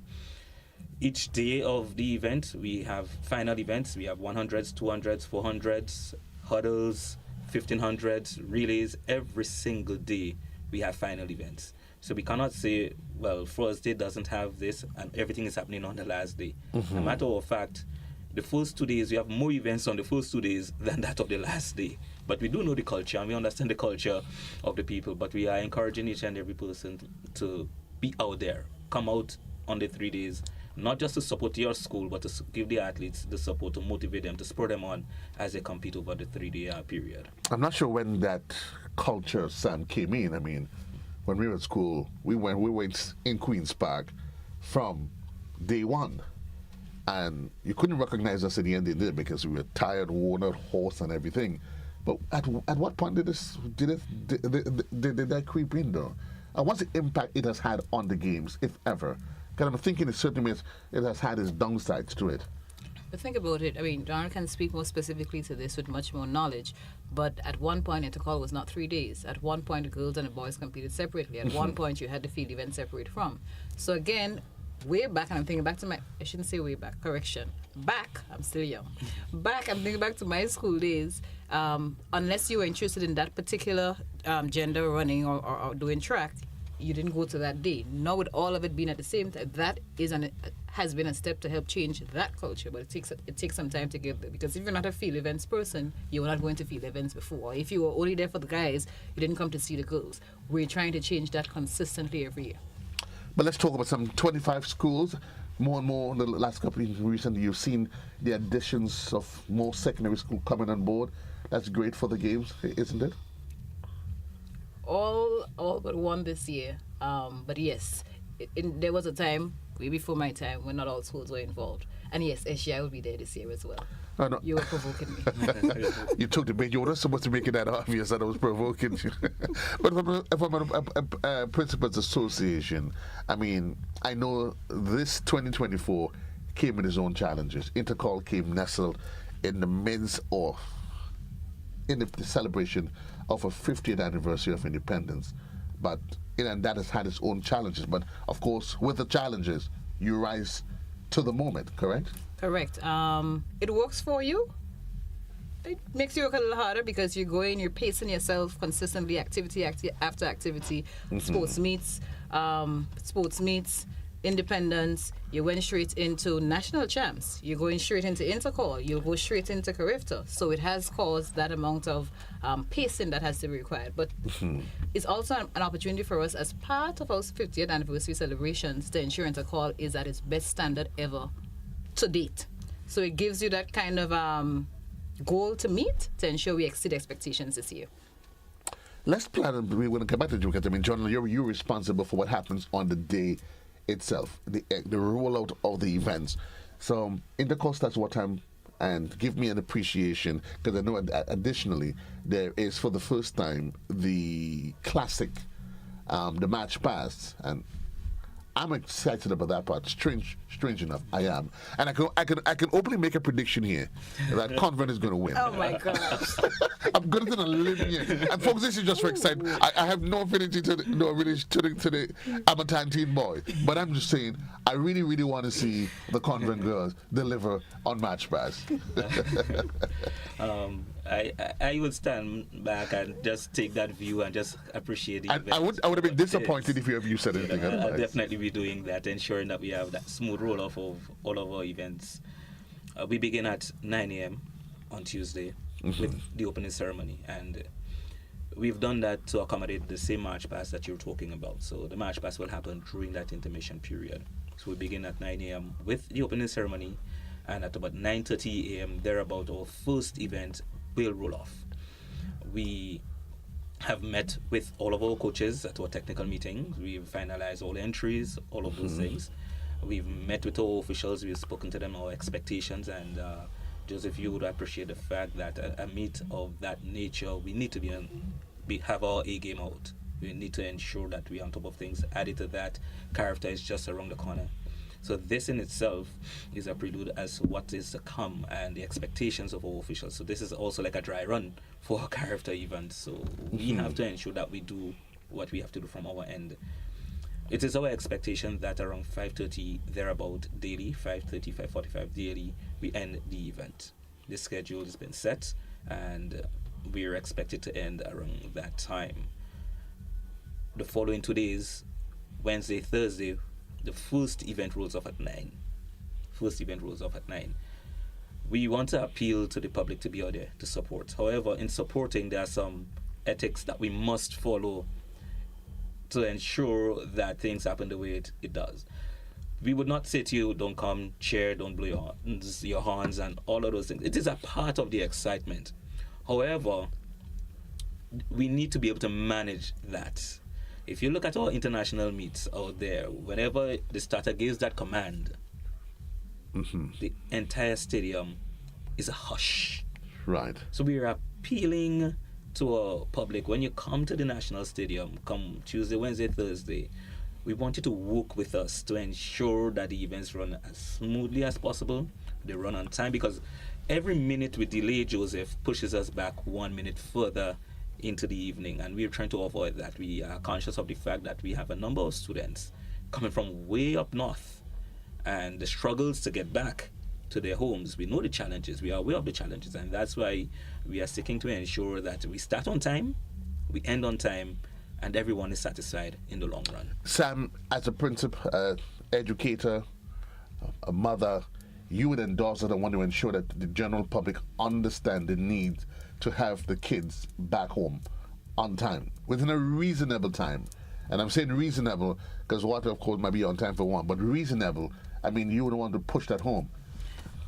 Each day of the event, we have final events. We have 100s, 200s, 400s, hurdles, 1500s, relays. Every single day, we have final events. So we cannot say, well, first day doesn't have this and everything is happening on the last day. Mm-hmm. A matter of fact, the first 2 days, we have more events on the first 2 days than that of the last day. But we do know the culture and we understand the culture of the people. But we are encouraging each and every person to be out there, come out on the 3 days, not just to support your school, but to give the athletes the support to motivate them, to spur them on as they compete over the 3-day period. I'm not sure when that culture, Sam, came in. I mean, when we were at school, we went in Queen's Park from day one. And you couldn't recognize us at the end of the day because we were tired, worn out, hoarse, and everything. But at what point did that creep in, though? And what's the impact it has had on the games, if ever? Because I'm thinking it certainly it has had its downsides to it. But think about it. I mean, Donald can speak more specifically to this with much more knowledge. But at one point, Intercol was not 3 days. At one point, the girls and the boys competed separately. At one point, you had the field event separate from. So again, way back, and I'm thinking back to I shouldn't say way back, correction. Back, I'm still young. Back, I'm thinking back to my school days. Unless you were interested in that particular gender running or doing track, you didn't go to that day. Now with all of it being at the same time, that has been a step to help change that culture. But it takes some time to get there, because if you're not a field events person, you were not going to field events before. If you were only there for the guys, you didn't come to see the girls. We're trying to change that consistently every year. But let's talk about some 25 schools. More and more in the last couple of years recently, you've seen the additions of more secondary school coming on board. That's great for the games, isn't it? All but one this year. But yes, there was a time, way before my time, when not all schools were involved. And yes, SGI will be there this year as well. Oh, no. You were provoking me. You took the bait. You were not supposed to make it that obvious that I was provoking you. But from a Principals Association, I mean, I know this 2024 came with its own challenges. Intercol came nestled in the midst of in the celebration of a 50th anniversary of independence. But and that has had its own challenges. But of course, with the challenges, you rise to the moment, correct? Correct. It works for you. It makes you work a little harder because you're you're pacing yourself consistently, activity after activity, sports meets, independence. You went straight into national champs. You're going straight into Intercol. You'll go straight into Carifta. So it has caused that amount of pacing that has to be required. But it's also an opportunity for us as part of our 50th anniversary celebrations to ensure Intercol is at its best standard ever to date. So it gives you that kind of goal to meet to ensure we exceed expectations this year. Let's plan. We're going to come back to you because, I mean, John, you're responsible for what happens on the day itself, the rollout of the events. So Intercol starts what time? And give me an appreciation, because I know additionally there is for the first time the classic, the match pass, and I'm excited about that part. Strange enough, I am, and I can openly make a prediction here that Convent is going to win. Oh my gosh! I'm going to limb here, and folks, this is just for excitement. I have no affinity to the Amatan Teen Boy, but I'm just saying I really want to see the Convent girls deliver on match pass. I would stand back and just take that view and just appreciate the event. I would have been disappointed if you said anything otherwise. I'll definitely be doing that, ensuring that we have that smooth roll-off of all of our events. We begin at 9 a.m. on Tuesday with the opening ceremony, and we've done that to accommodate the same march pass that you're talking about. So the march pass will happen during that intermission period. So we begin at 9 a.m. with the opening ceremony, and at about 9:30 a.m. thereabout, our first event will roll off. We have met with all of our coaches at our technical meetings. We've finalized all entries, all of those things. We've met with our officials. We've spoken to them our expectations, and Joseph, you would appreciate the fact that a meet of that nature, we need to have our A game out. We need to ensure that we're on top of things. Added to that, character is just around the corner. So this in itself is a prelude as to what is to come and the expectations of our officials. So this is also like a dry run for our character event. So we have to ensure that we do what we have to do from our end. It is our expectation that around 5:30 thereabout daily, 5:30, 5:45 daily, we end the event. The schedule has been set, and we are expected to end around that time. The following 2 days, Wednesday, Thursday, the first event rolls off at 9. We want to appeal to the public to be out there to support. However, in supporting, there are some ethics that we must follow to ensure that things happen the way it does. We would not say to you, don't come, cheer, don't blow your horns and all of those things. It is a part of the excitement. However, we need to be able to manage that. If you look at our international meets out there, whenever the starter gives that command, the entire stadium is a hush. Right. So we are appealing to our public, when you come to the National Stadium, come Tuesday, Wednesday, Thursday, we want you to work with us to ensure that the events run as smoothly as possible. They run on time, because every minute we delay, Joseph, pushes us back 1 minute further into the evening, and we're trying to avoid that. We are conscious of the fact that we have a number of students coming from way up north, and the struggles to get back to their homes. We know the challenges, we are aware of the challenges, and that's why we are seeking to ensure that we start on time, we end on time, and everyone is satisfied in the long run. Sam, as a principal, educator, a mother, you would endorse it and want to ensure that the general public understand the need to have the kids back home on time, within a reasonable time. And I'm saying reasonable because water, of course, might be on time for one, but reasonable, I mean, you would want to push that home.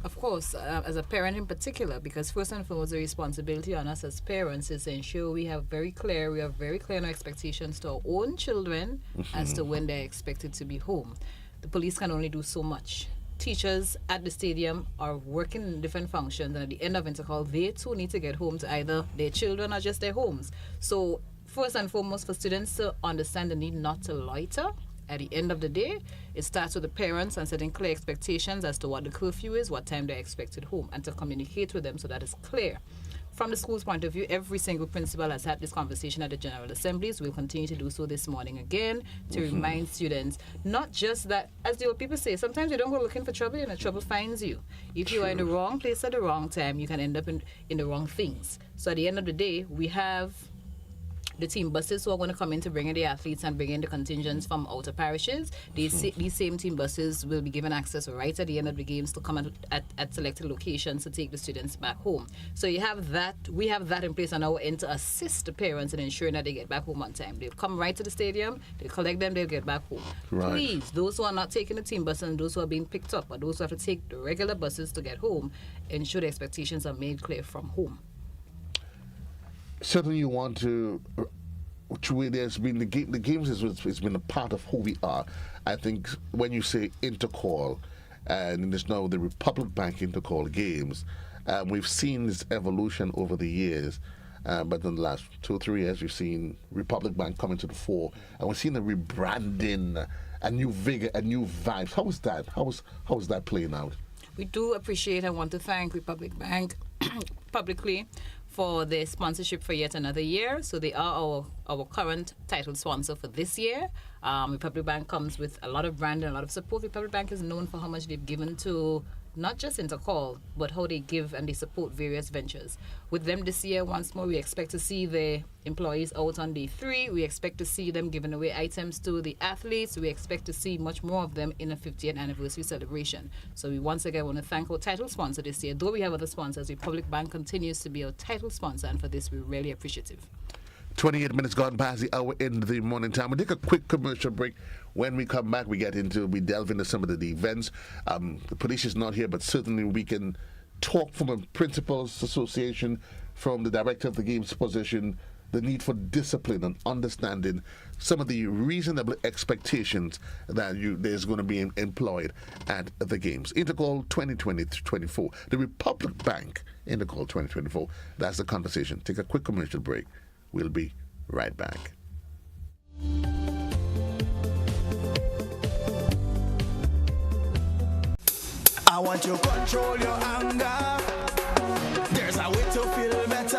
Of course, as a parent in particular, because first and foremost, the responsibility on us as parents is to ensure we have very clear in our expectations to our own children as to when they're expected to be home. The police can only do so much. Teachers at the stadium are working in different functions, and at the end of intercall, they too need to get home to either their children or just their homes. So first and foremost, for students to understand the need not to loiter, at the end of the day, it starts with the parents and setting clear expectations as to what the curfew is, what time they're expected home, and to communicate with them so that it's clear. From the school's point of view, every single principal has had this conversation at the General Assemblies. We'll continue to do so this morning again to remind students, not just that, as the old people say, sometimes you don't go looking for trouble and the trouble finds you. If you are in the wrong place at the wrong time, you can end up in the wrong things. So at the end of the day, we have the team buses who are going to come in to bring in the athletes and bring in the contingents from outer parishes. These same team buses will be given access right at the end of the games to come at selected locations to take the students back home. So you have that. We have that in place on our end to assist the parents in ensuring that they get back home on time. They'll come right to the stadium, they'll collect them, they'll get back home. Right. Please, those who are not taking the team bus and those who are being picked up, or those who have to take the regular buses to get home, ensure the expectations are made clear from home. Certainly you want to, there's been the games has been a part of who we are. I think when you say intercall, and there's now the Republic Bank intercall games, we've seen this evolution over the years, but in the last 2 or 3 years we've seen Republic Bank coming to the fore, and we've seen a rebranding, a new vigor, a new vibes. How is that? How is that playing out? We do appreciate and want to thank Republic Bank publicly for their sponsorship for yet another year. So they are our current title sponsor for this year. Republic Bank comes with a lot of brand and a lot of support. Republic Bank is known for how much they've given to not just Intercall, but how they give and they support various ventures. With them this year, once more, we expect to see the employees out on day 3. We expect to see them giving away items to the athletes. We expect to see much more of them in a 50th anniversary celebration. So we once again want to thank our title sponsor this year. Though we have other sponsors, Republic Bank continues to be our title sponsor, and for this we're really appreciative. 28 minutes gone past the hour in the morning time. We'll take a quick commercial break. When we come back, we delve into some of the events. The police is not here, but certainly we can talk from a principals association, from the director of the games position, the need for discipline and understanding some of the reasonable expectations that there's going to be employed at the games. Intercall 2020-24. The Republic Bank Intercall 2024. That's the conversation. Take a quick commercial break. We'll be right back. I want to control your anger. There's a way to feel better.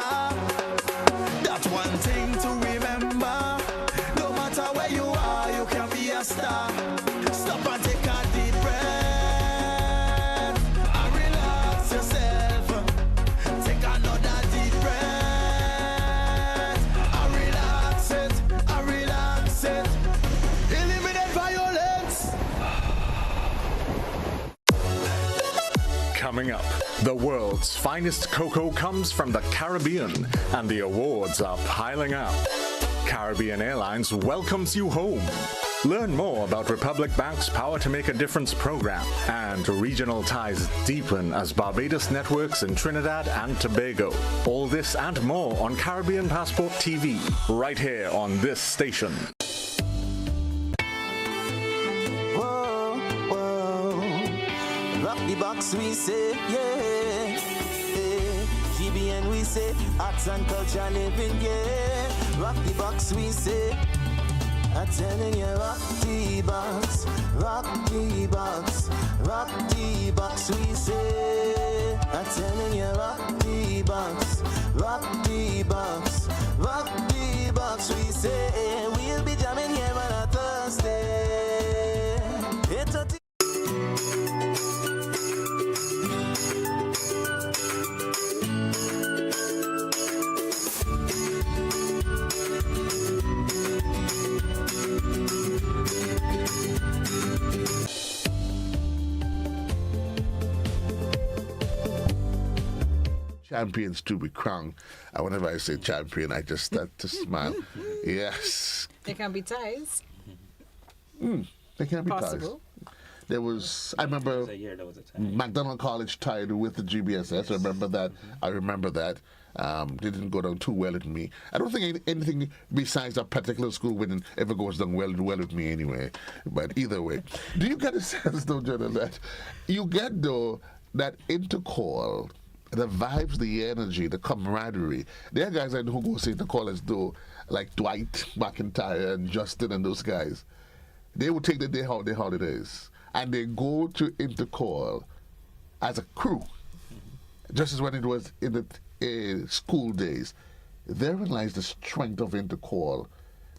That's one thing to remember. No matter where you are, you can be a star. Coming up, the world's finest cocoa comes from the Caribbean, and the awards are piling up. Caribbean Airlines welcomes you home. Learn more about Republic Bank's Power to Make a Difference program, and regional ties deepen as Barbados networks in Trinidad and Tobago. All this and more on Caribbean Passport TV, right here on this station. Rock the box, we say, yeah. GBN, we say, arts and culture living, yeah. Rock the box, we say. I'm telling you, rock the box, rock the box, rock the box, we say. I'm telling you, rock the box, rock the box, rock the box, we say. We'll be jamming here on a Thursday. It's a champions to be crowned. And whenever I say champion, I just start to smile. Yes. There can be ties. They can be Possible. ties. There was, I remember, McDonald College tied with the GBSS. I remember that. I remember that. Didn't go down too well with me. I don't think anything besides that particular school winning ever goes down well with me anyway. But either way, do you get a sense, though, Jonah, that you get, though, that intercall, the vibes, the energy, the camaraderie. There are guys I know who go to intercall as though, like Dwight McIntyre and Justin and those guys. They would take the day holidays and they go to intercall as a crew, just as when it was in the school days. Therein lies the strength of intercall,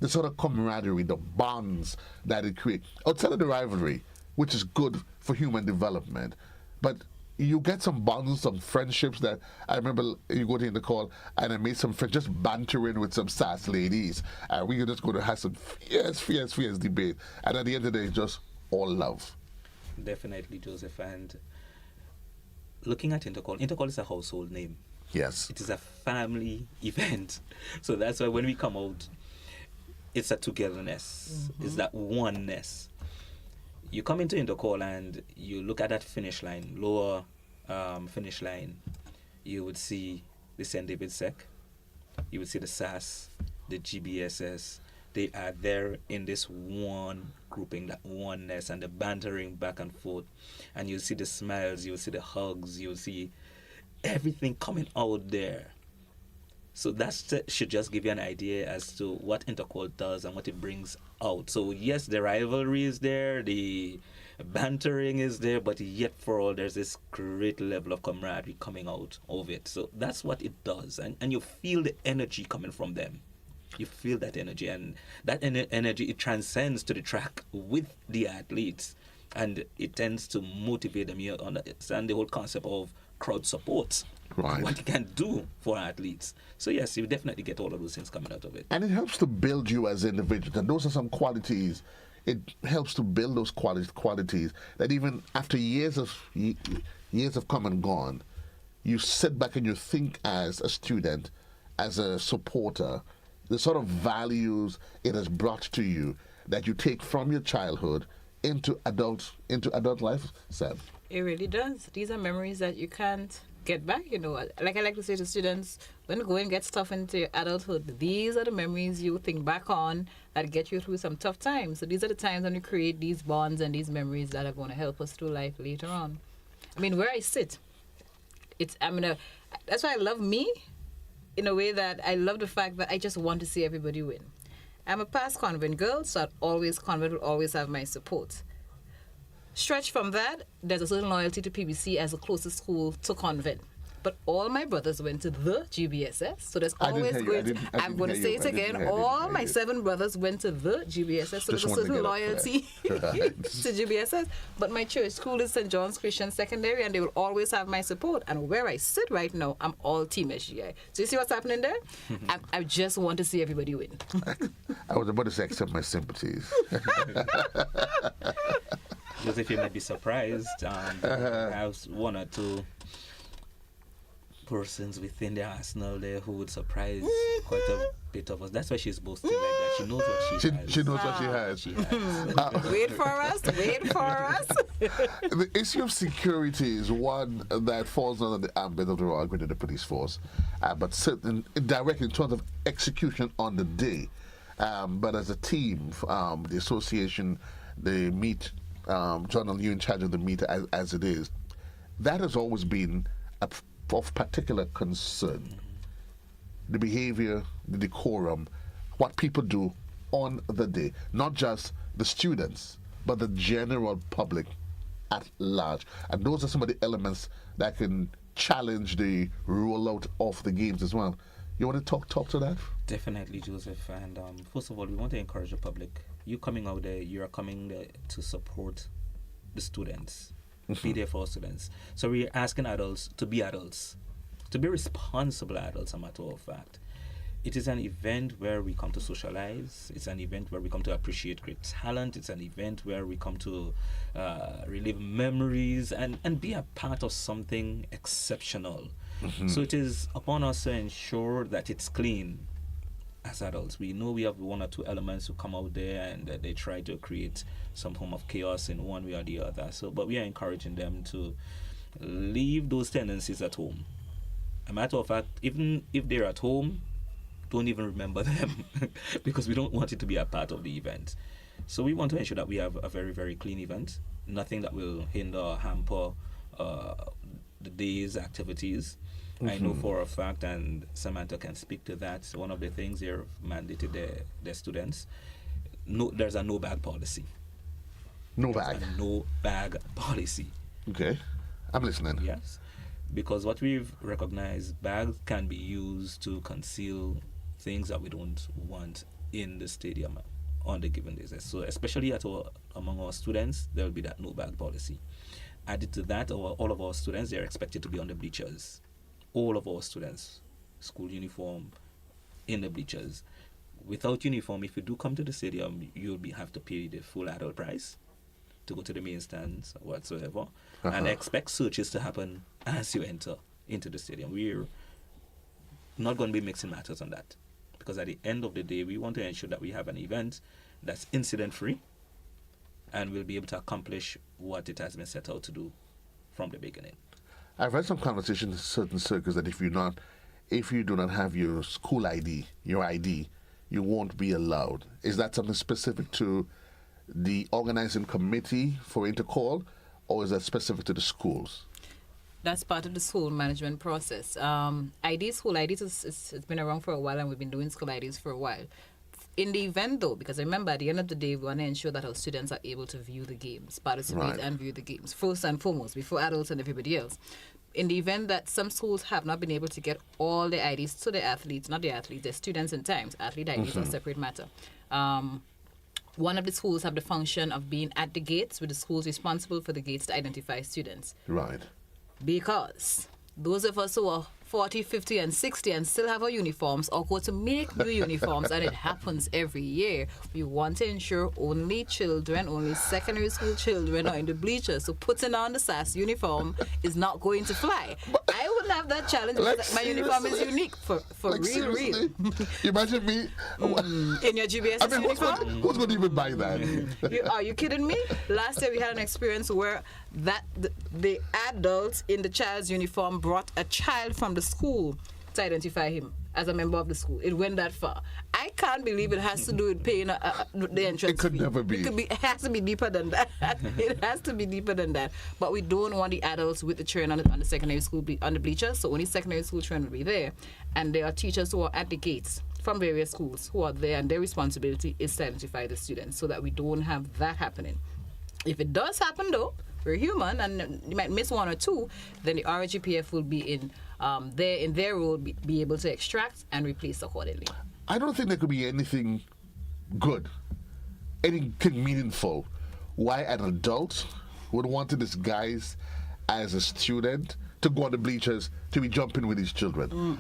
the sort of camaraderie, the bonds that it creates. Outside of the rivalry, which is good for human development, but you get some bonds, some friendships that I remember you go to intercall and I made some friends just bantering with some sass ladies. And we could just go to have some fierce debate. And at the end of the day, it's just all love. Definitely, Joseph. And looking at intercall is a household name. Yes. It is a family event. So that's why when we come out, it's a togetherness. It's that oneness. You come into intercall and you look at that finish line, lower finish line, you would see the St. David Sec, you would see the SAS, the GBSS. They are there in this one grouping, that oneness and the bantering back and forth. And you'll see the smiles, you'll see the hugs, you'll see everything coming out there. So that should just give you an idea as to what intercall does and what it brings out. So yes, the rivalry is there, the bantering is there, but yet for all, there's this great level of camaraderie coming out of it. So that's what it does. And you feel the energy coming from them. You feel that energy, and that energy, it transcends to the track with the athletes, and it tends to motivate them. You understand the whole concept of crowd support. Right. What it can do for athletes. So yes, you definitely get all of those things coming out of it. And it helps to build you as individuals. And those are some qualities. It helps to build those qualities that even after years have come and gone, you sit back and you think as a student, as a supporter, the sort of values it has brought to you that you take from your childhood into adult life, Sam. It really does. These are memories that you can't get back, you know. Like I like to say to students, when going gets tough into your adulthood, these are the memories you think back on that get you through some tough times. So these are the times when we create these bonds and these memories that are going to help us through life later on. I mean, where I sit, that's why I love me, in a way that I love the fact that I just want to see everybody win. I'm a past convent girl, so convent will always have my support. Stretch from that, there's a certain loyalty to PBC as the closest school to convent. But all my brothers went to the GBSS, so there's always I'm going to say it again. All my 7 brothers went to the GBSS, so there's a certain loyalty to GBSS. But my church school is St. John's Christian Secondary, and they will always have my support. And where I sit right now, I'm all Team SGI. So you see what's happening there? I just want to see everybody win. I was about to say, accept my sympathies. Joseph, you might be surprised. I have one or two persons within the arsenal there who would surprise quite a bit of us. That's why she's boasting like that. She knows what she has. She knows what she has. She has. Wait for us. The issue of security is one that falls under the ambit of the Royal Grenada Police Force, but certain direct in terms of execution on the day. But as a team, the association, they meet. John, you in charge of the meet as it is. That has always been of particular concern. The behavior, the decorum, what people do on the day, not just the students, but the general public at large. And those are some of the elements that can challenge the rollout of the games as well. You want to talk to that? Definitely, Joseph. And first of all, we want to encourage the public. You coming out there, you are coming there to support the students. Be there for our students. So we're asking adults, to be responsible adults, a matter of fact. It is an event where we come to socialize. It's an event where we come to appreciate great talent. It's an event where we come to relive memories and be a part of something exceptional. So it is upon us to ensure that it's clean. As adults, we know we have one or two elements who come out there and they try to create some form of chaos in one way or the other. But we are encouraging them to leave those tendencies at home. A matter of fact, even if they're at home, don't even remember them because we don't want it to be a part of the event. So we want to ensure that we have a very, very clean event, nothing that will hinder or hamper the day's activities. I know for a fact, and Samantha can speak to that, one of the things they're mandated their students, there's a no bag policy. No bag? No bag policy. Okay. I'm listening. Yes. Because what we've recognized, bags can be used to conceal things that we don't want in the stadium on the given days. So especially among our students, there will be that no bag policy. Added to that, all of our students, they're expected to be on the bleachers. All of our students, school uniform, in the bleachers. Without uniform, if you do come to the stadium, you'll have to pay the full adult price to go to the main stands or whatsoever, and expect searches to happen as you enter into the stadium. We're not going to be mixing matters on that, because at the end of the day, we want to ensure that we have an event that's incident-free, and we'll be able to accomplish what it has been set out to do from the beginning. I've had some conversations in certain circles that if you do not have your school ID, you won't be allowed. Is that something specific to the organizing committee for Intercall, or is that specific to the schools? That's part of the school management process. School IDs, it's been around for a while, and we've been doing school IDs for a while. In the event, though, because remember, at the end of the day, we want to ensure that our students are able to view the games, participate and view the games, first and foremost, before adults and everybody else. In the event that some schools have not been able to get all the IDs to the athletes, not the athletes, the students in times, athlete IDs are a separate matter. One of the schools have the function of being at the gates, with the schools responsible for the gates to identify students. Right. Because those of us who are 40, 50, and 60 and still have our uniforms or go to make new uniforms, and it happens every year, we want to ensure only secondary school children are in the bleachers. So putting on the SAS uniform is not going to fly. I wouldn't have that challenge because my uniform is unique for real. Imagine me in your GBS uniform. Who's going to even buy that? Are you kidding me? Last year we had an experience where the adults in the child's uniform brought a child from the school to identify him as a member of the school. It went that far. I can't believe it has to do with paying the entrance It could fee. never be. It has to be deeper than that. It has to be deeper than that. But we don't want the adults with the children on the secondary school on the bleachers, so only secondary school children will be there. And there are teachers who are at the gates from various schools who are there, and their responsibility is to identify the students so that we don't have that happening. If it does happen, though, we're human and you might miss one or two, then the RGPF will be in their role, be able to extract and replace accordingly. I don't think there could be anything good, anything meaningful, why an adult would want to disguise as a student to go on the bleachers to be jumping with his children.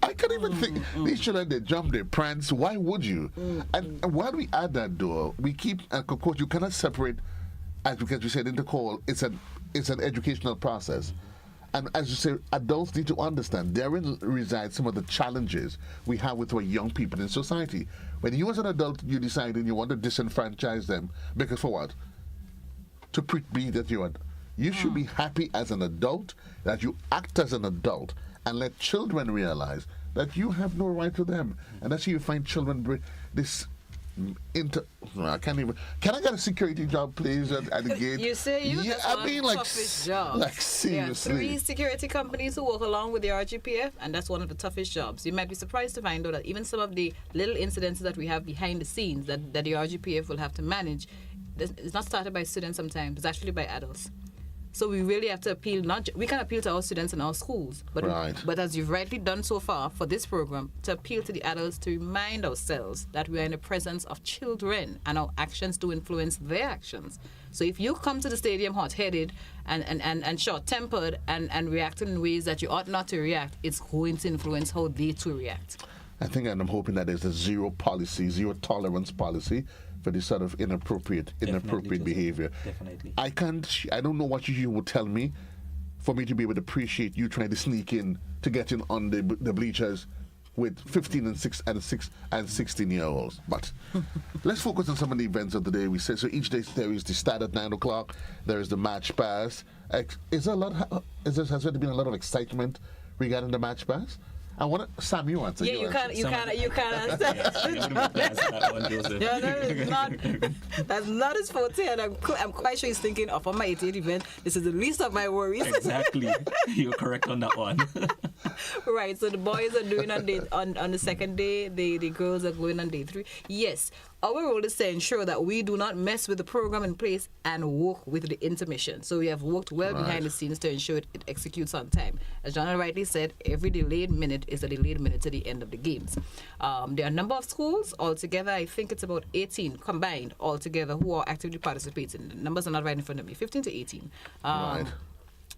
I can't even think. These children, they jump, they prance. Why would you? And while we add that door, we keep, and of course, you cannot separate because you said intercall, it's an educational process. And as you say, adults need to understand therein resides some of the challenges we have with our young people in society. When you as an adult, you decide and you want to disenfranchise them, because for what? To be that you are. You should be happy as an adult, that you act as an adult, and let children realize that you have no right to them. And that's how you find children bring this I can't even. Can I get a security job, please, at the gate? You say you yeah, I mean, like, job. Like seriously. There are 3 security companies who work along with the RGPF, and that's one of the toughest jobs. You might be surprised to find out that even some of the little incidents that we have behind the scenes that the RGPF will have to manage, it's not started by students sometimes. It's actually by adults. So we really have to appeal, we can appeal to our students in our schools, but as you've rightly done so far for this program, to appeal to the adults to remind ourselves that we are in the presence of children and our actions do influence their actions. So if you come to the stadium hot-headed and short-tempered and reacting in ways that you ought not to react, it's going to influence how they too react. I think, and I'm hoping that there's a zero tolerance policy for this sort of inappropriate behavior. Definitely. I don't know what you would tell me for me to be able to appreciate you trying to sneak in to get in on the bleachers with 15 and 16-year-olds. But let's focus on some of the events of the day. We say so each day there is the start at 9 o'clock. There is the match pass. Has there been a lot of excitement regarding the match pass? I want to, Sam, you answer. Yeah, you can't answer. That's not his forte, and I'm quite sure he's thinking, for my 88th event, this is the least of my worries. Exactly. You're correct on that one. Right, so the boys are doing on the second day, the girls are going on day 3. Yes, our role is to ensure that we do not mess with the program in place and work with the intermission. So we have worked well behind the scenes to ensure it executes on time. As John rightly said, every delayed minute is a delayed minute to the end of the games. There are a number of schools altogether. I think it's about 18 combined altogether who are actively participating. The numbers are not right in front of me, 15 to 18.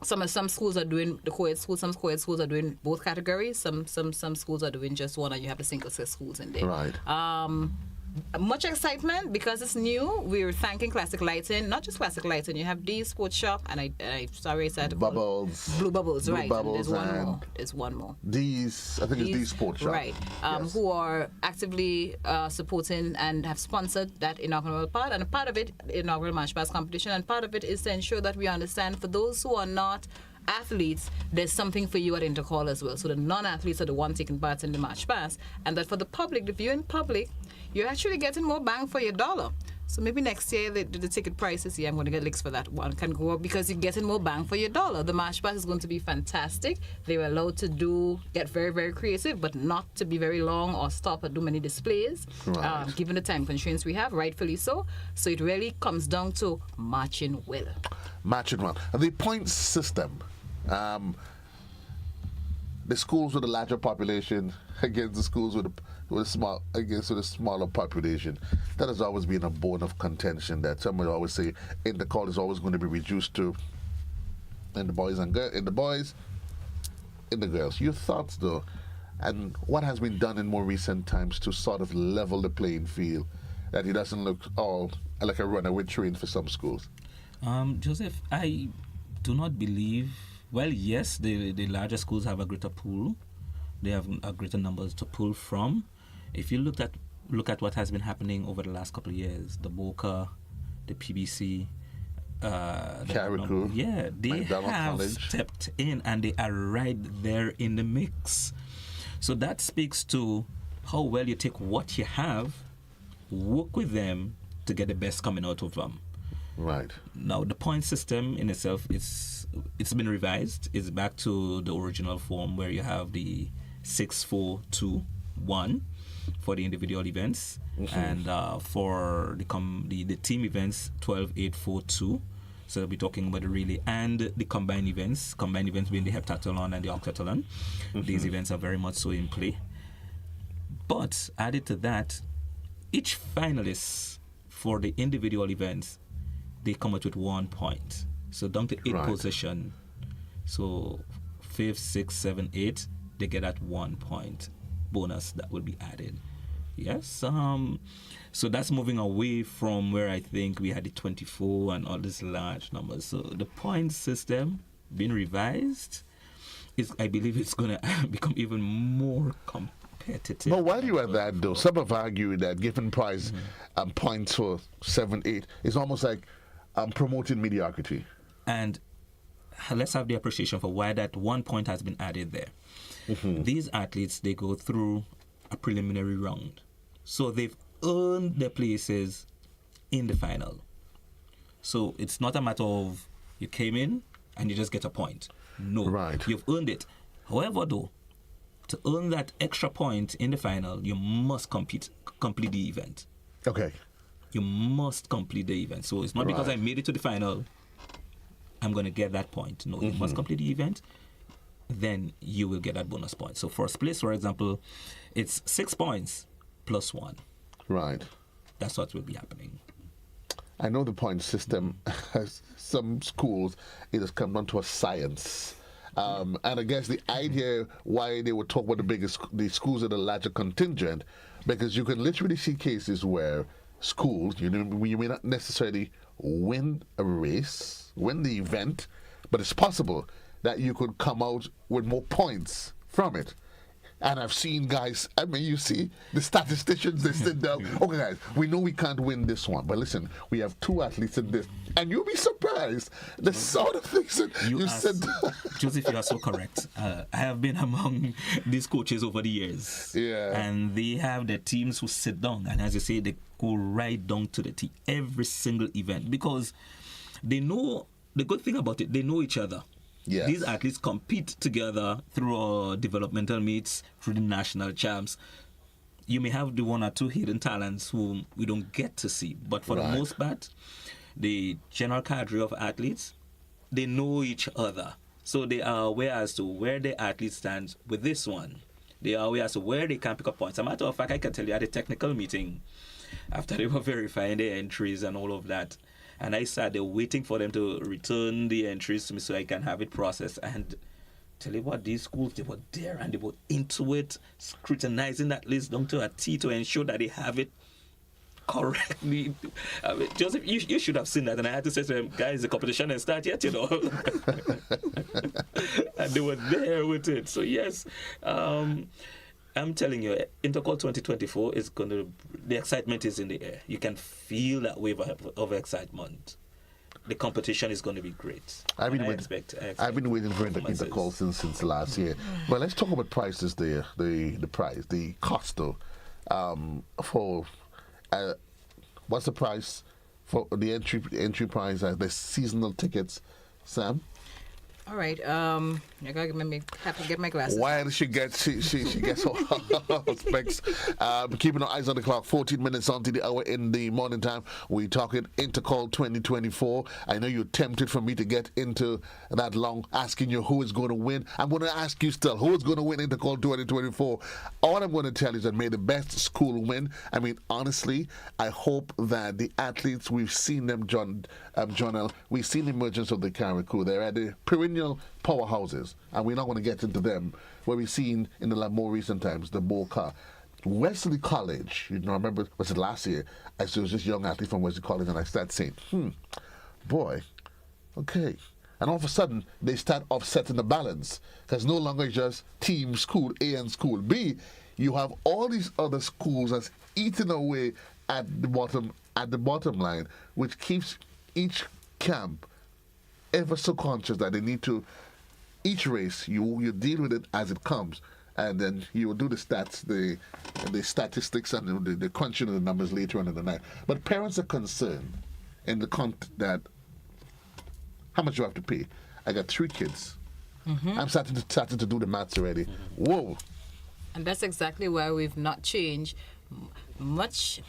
Some schools are doing the co-ed schools. Some co-ed schools are doing both categories. Some schools are doing just one, and you have the single-sex schools in there. Right. Much excitement because it's new. We're thanking Classic Lighting, not just Classic Lighting. You have D Sports Shop, and I said Bubbles. Blue Bubbles, right? Bubbles, there's one more. D's, I think it's D Sports Shop, right? Yes. Who are actively supporting and have sponsored that inaugural part, and a part of it, inaugural match pass competition, and part of it is to ensure that we understand for those who are not athletes, there's something for you at Intercall as well. So the non-athletes are the ones taking part in the match pass, and that for the public, the viewing public, you're actually getting more bang for your dollar. So maybe next year the ticket prices, I'm going to get licks for that one, can go up because you're getting more bang for your dollar. The match pass is going to be fantastic. They were allowed to get very, very creative, but not to be very long or stop or do many displays, given the time constraints we have, rightfully so. So it really comes down to matching well. Matching well. And the points system, the schools with a larger population against the schools with a smaller population. That has always been a bone of contention. That some would always say Intercall is always going to be reduced to in the boys, in the girls. Your thoughts, though, and what has been done in more recent times to sort of level the playing field, that it doesn't look all like a runaway train for some schools. Joseph, I do not believe. Well, yes, the larger schools have a greater pool. They have a greater numbers to pull from. If you look at what has been happening over the last couple of years, the Boca, the PBC, Carriacou, they have stepped in and they are right there in the mix. So that speaks to how well you take what you have, work with them to get the best coming out of them. Right. Now, the point system in itself, it's been revised. It's back to the original form where you have the 6-4-2-1 for the individual events, and for the team events, 12-8-4-2. So we'll be talking about the relay and the combined events being the heptathlon and the octathlon. These events are very much so in play. But added to that, each finalist for the individual events, they come out with 1 point. So down to 8 position. So 5, 6, 7, 8, they get at 1 point bonus that will be added. Yes. So that's moving away from where I think we had the 24 and all these large numbers. So the point system being revised I believe it's going to become even more competitive. But while you're at that, though, some have argued that giving prize points for 7, 8 is almost like promoting mediocrity. And let's have the appreciation for why that 1 point has been added there. These athletes, they go through a preliminary round. So they've earned their places in the final. So it's not a matter of you came in and you just get a point. No, you've earned it. However, though, to earn that extra point in the final, you must complete the event. Okay. You must complete the event. So it's not because I made it to the final, I'm going to get that point. No, you must complete the event, then you will get that bonus point. So first place, for example, it's 6 points plus 1. Right. That's what will be happening. I know the point system has some schools, it has come down to a science. And I guess the idea why they would talk about the schools are the larger contingent, because you can literally see cases where schools, you may not necessarily win a race, win the event, but it's possible that you could come out with more points from it. And I've seen guys, I mean, you see, the statisticians, they sit down, okay, guys, we know we can't win this one, but listen, we have 2 athletes in this. And you'll be surprised the sort of things that you said. Joseph, you are so correct. I have been among these coaches over the years. Yeah. And they have their teams who sit down, and as you say, they go right down to the T every single event, because they know, the good thing about it, they know each other. Yes. These athletes compete together through developmental meets, through the national champs. You may have the 1 or 2 hidden talents whom we don't get to see, but for the most part, the general cadre of athletes, they know each other. So they are aware as to where the athlete stands with this one. They are aware as to where they can pick up points. As a matter of fact, I can tell you at a technical meeting, after they were verifying their entries and all of that, and I sat there waiting for them to return the entries to me so I can have it processed. And tell you what, these schools, they were there and they were into it, scrutinizing that list down to a T to ensure that they have it correctly. I mean, Joseph, you should have seen that. And I had to say to them, guys, the competition hasn't started yet, you know. And they were there with it. So, yes, I'm telling you, Intercall 2024 is going to, the excitement is in the air. You can feel that wave of excitement. The competition is going to be great. I've been waiting for Intercall since last year. But let's talk about prices there. The price, the cost though. What's the price for the entry price? The seasonal tickets, Sam? All right. I gotta have to get my glasses. While she gets her specs. Keeping our eyes on the clock. 14 minutes on to the hour in the morning time. We're talking Intercall 2024. I know you're tempted for me to get into that long, asking you who is going to win. I'm going to ask you still, who is going to win Intercall 2024? All I'm going to tell you is that may the best school win. I mean, honestly, I hope that the athletes, we've seen them, John L., we've seen the emergence of the Caribbean crew. They're at the perennial powerhouses, and we're not going to get into them, where we've seen in the more recent times, the Boca. Wesley College, you know, I remember, was it last year, I saw this young athlete from Wesley College, and I started saying, boy, okay. And all of a sudden, they start offsetting the balance, because no longer just team school A and school B. You have all these other schools that's eating away at the bottom line, which keeps each camp ever so conscious that they need to, each race, you deal with it as it comes, and then you will do the stats, the statistics and the crunching of the numbers later on in the night. But parents are concerned in the that how much do I have to pay? I got 3 kids. I'm starting to do the maths already. Whoa. And that's exactly why we've not changed much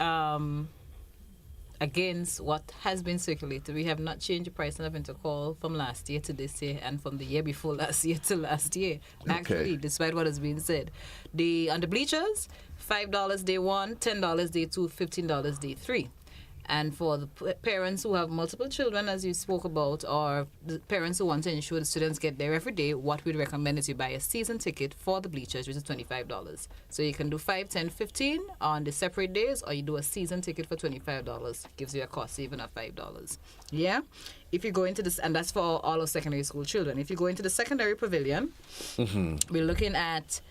against what has been circulated. We have not changed the pricing of Intercall from last year to this year, and from the year before last year to last year. Actually, despite what has been said. On the bleachers, $5 day 1, $10 day 2, $15 day 3. And for the parents who have multiple children, as you spoke about, or the parents who want to ensure the students get there every day, what we'd recommend is you buy a season ticket for the bleachers, which is $25. So you can do 5, 10, 15 on the separate days, or you do a season ticket for $25. Gives you a cost saving of $5. Yeah? If you go into this, and that's for all of secondary school children. If you go into the secondary pavilion, we're looking at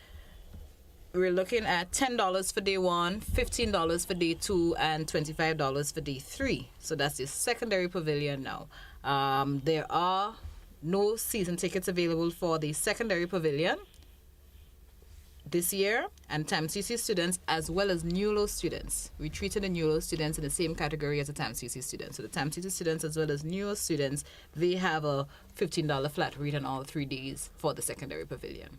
$10 for day 1, $15 for day 2, and $25 for day 3. So that's the secondary pavilion now. There are no season tickets available for the secondary pavilion this year, and TAMCC students as well as NULO students. We treated the NULO students in the same category as the TAMCC students. So the TAMCC students as well as NULO students, they have a $15 flat rate on all 3 days for the secondary pavilion.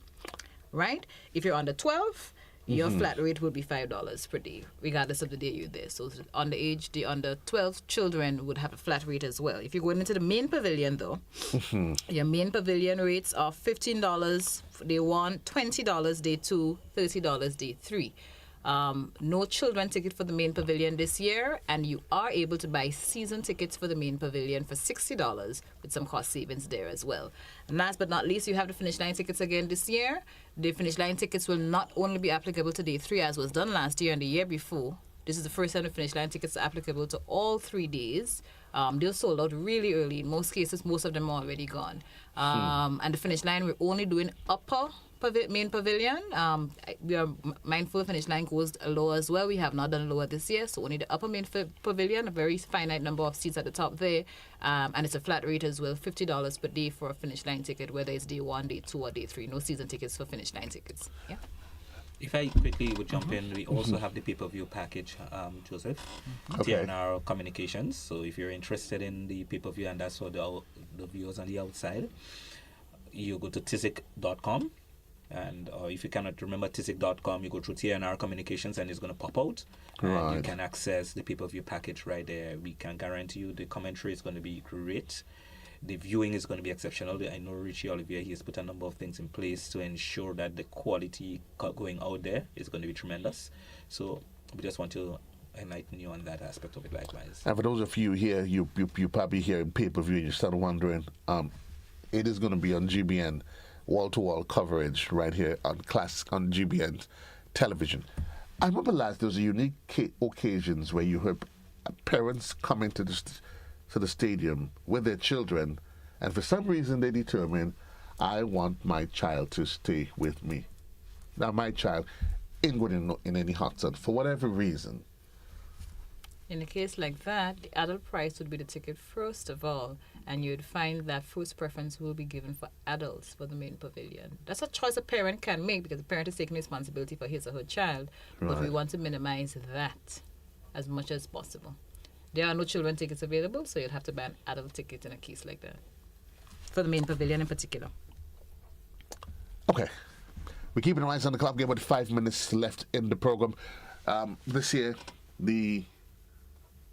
Right? If you're under 12, your flat rate will be $5 per day, regardless of the day you're there. So underage, the under 12 children would have a flat rate as well. If you're going into the main pavilion, though, your main pavilion rates are $15 day 1, $20 day 2, $30 day 3. No children ticket for the main pavilion this year, and you are able to buy season tickets for the main pavilion for $60 with some cost savings there as well. And last but not least, you have the finish line tickets again this year. The finish line tickets will not only be applicable to day 3 as was done last year and the year before. This is the first time the finish line tickets are applicable to all 3 days. They're sold out really early. In most cases, most of them are already gone. And the finish line, we're only doing upper main pavilion. We are mindful finish line goes lower as well. We have not done lower this year, so only the upper main pavilion, a very finite number of seats at the top there, and it's a flat rate as well, $50 per day for a finish line ticket, whether it's day 1, day 2, or day 3. No season tickets for finish line tickets. Yeah. If I quickly would jump in, we also have the pay-per-view package, Joseph, TNR Communications. So if you're interested in the pay-per-view, and that's for the viewers on the outside, you go to tizic.com. And if you cannot remember tizic.com, you go through TNR Communications and it's going to pop out. And you can access the pay-per-view package right there. We can guarantee you the commentary is going to be great. The viewing is going to be exceptional. I know Richie Olivier, he has put a number of things in place to ensure that the quality going out there is going to be tremendous. So we just want to enlighten you on that aspect of it likewise. And for those of you here, you probably hear in pay-per-view and you start wondering, it is going to be on GBN. Wall-to-wall coverage right here on GBN television. I remember last there was a unique occasions where you heard parents coming to the stadium with their children, and for some reason they determined, I want my child to stay with me. Now my child ain't going in any hot sun for whatever reason. In a case like that, the adult price would be the ticket first of all, and you'd find that first preference will be given for adults for the main pavilion. That's a choice a parent can make because the parent is taking responsibility for his or her child, but we want to minimize that as much as possible. There are no children tickets available, so you'd have to buy an adult ticket in a case like that, for the main pavilion in particular. Okay. We're keeping our eyes on the clock. We have about 5 minutes left in the program. This year, the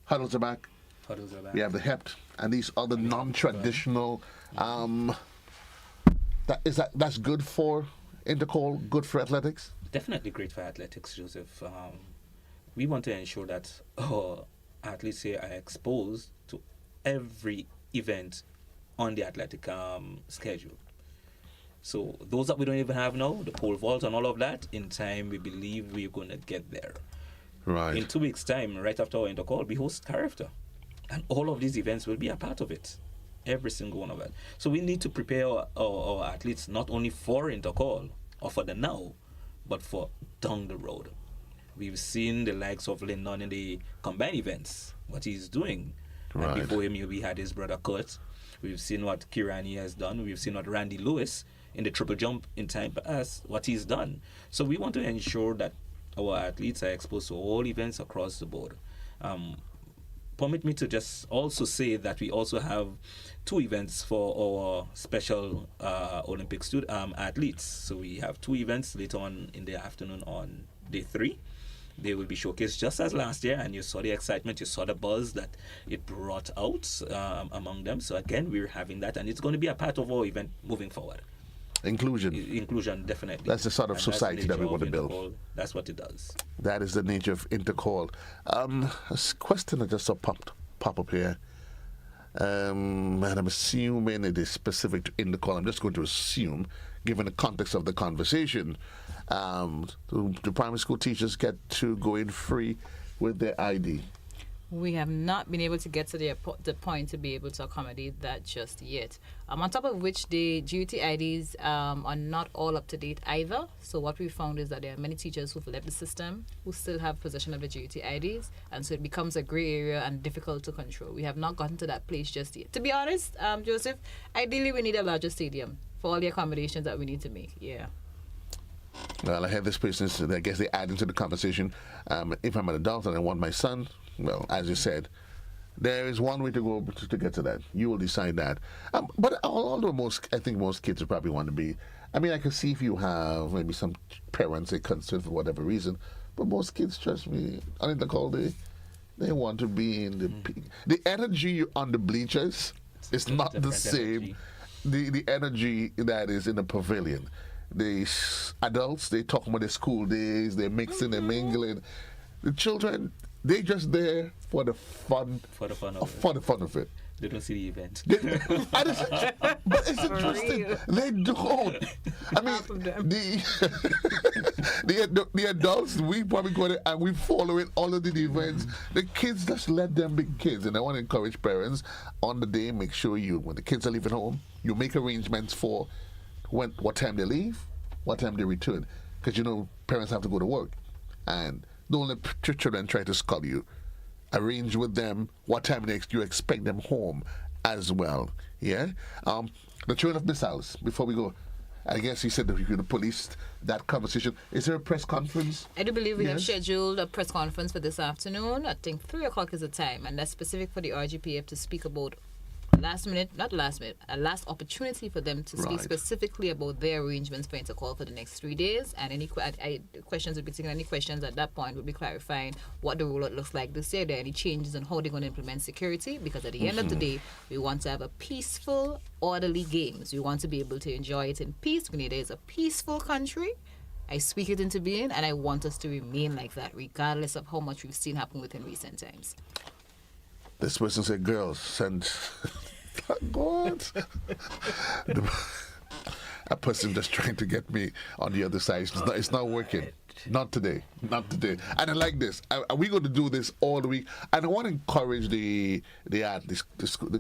huddles are back. We have the HEP and these other non-traditional. That's good for Intercol, good for athletics? Definitely great for athletics, Joseph. We want to ensure that our athletes here are exposed to every event on the athletic schedule. So those that we don't even have now, the pole vault and all of that, in time we believe we're going to get there. Right. In 2 weeks' time, right after our Intercall, we host character. And all of these events will be a part of it. Every single one of it. So we need to prepare our athletes not only for Intercall or for the now, but for down the road. We've seen the likes of Lyndon in the combined events, what he's doing. Right. And before him, we had his brother Kurt. We've seen what Kirani has done. We've seen what Randy Lewis in the triple jump in time past, what he's done. So we want to ensure that our athletes are exposed to all events across the board. Permit me to just also say that we also have 2 events for our special Olympic athletes. So we have 2 events later on in the afternoon on day 3. They will be showcased just as last year, and you saw the excitement, you saw the buzz that it brought out among them. So again, we're having that, and it's going to be a part of our event moving forward. Inclusion. Inclusion, definitely. That's the sort of And society that we nature want to of build. Intercall. That's what it does. That is the nature of Intercall. A question that just saw pop up here. And I'm assuming it is specific to Intercall. I'm just going to assume, given the context of the conversation, do primary school teachers get to go in free with their ID? We have not been able to get to the point to be able to accommodate that just yet. On top of which, the duty IDs are not all up to date either. So what we found is that there are many teachers who've left the system who still have possession of the duty IDs, and so it becomes a grey area and difficult to control. We have not gotten to that place just yet. To be honest, Joseph, ideally we need a larger stadium for all the accommodations that we need to make. Yeah. Well, I had this person, I guess they add into the conversation. If I'm an adult and I want my son, well, as you said, there is one way to go to get to that. You will decide that. But although I think most kids would probably want to be, I mean, I can see if you have maybe some parents they concerned for whatever reason, but most kids, trust me, on Intercall, they want to be in the peak. The energy on the bleachers is not the same. The energy that is in the pavilion. The adults, they talk about their school days, they're mixing, they're mingling. The children, they're just there for the fun. For the fun of it. For the fun of it. They don't see the event. But it's interesting. They don't. I mean, the adults, we probably go there and we follow it, all of the events. The kids, just let them be kids. And I want to encourage parents on the day, make sure when the kids are leaving home, you make arrangements for what time they leave, what time they return. Because, parents have to go to work. And don't let your children try to scull you. Arrange with them what time you expect them home as well. Yeah? The train of missiles, before we go, I guess you said that the police, that conversation. Is there a press conference? I do believe we have scheduled a press conference for this afternoon. I think 3 o'clock is the time, and that's specific for the RGPF to speak about a last opportunity for them to speak specifically about their arrangements for Intercall for the next 3 days. And any questions would be taken. Any questions at that point would be clarifying what the rollout looks like this year. Are there any changes in how they're going to implement security? Because at the end of the day, we want to have a peaceful, orderly games. We want to be able to enjoy it in peace. Grenada is a peaceful country. I speak it into being, and I want us to remain like that, regardless of how much we've seen happen within recent times. This person said, girls, send... God. A person just trying to get me on the other side. It's not working. Not today. Not today. And I like this. We're going to do this all the week. And I want to encourage the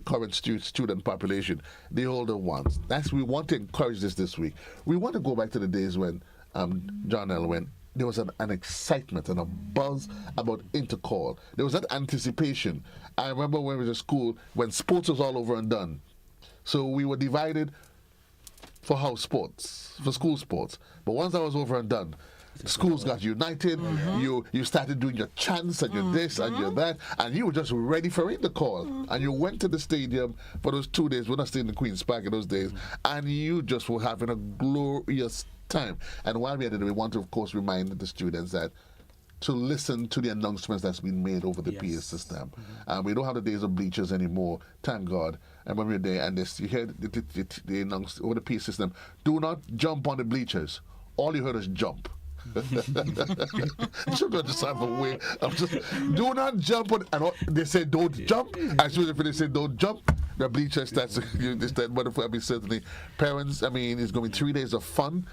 current student population, the older ones. We want to encourage this week. We want to go back to the days when, John L., when there was an excitement and a buzz about Intercall. There was that anticipation. I remember when we were at school, when sports was all over and done. So we were divided for house sports, for school sports. But once that was over and done, the schools got united. You started doing your chants and your this and your that, and you were just ready for Intercall. And you went to the stadium for those 2 days. We're not staying in Queen's Park in those days, and you just were having a glorious time. And while we are there, we want to, of course, remind the students that to listen to the announcements that's been made over the PA system. We don't have the days of bleachers anymore, thank God. And when we're there, and you hear they announced over the PA system, do not jump on the bleachers. All you heard is jump. Children just have a way of just, do not jump on, and they say don't jump. As soon as they say don't jump, the bleachers starts that wonderful. I mean, certainly parents, I mean, it's going to be 3 days of fun.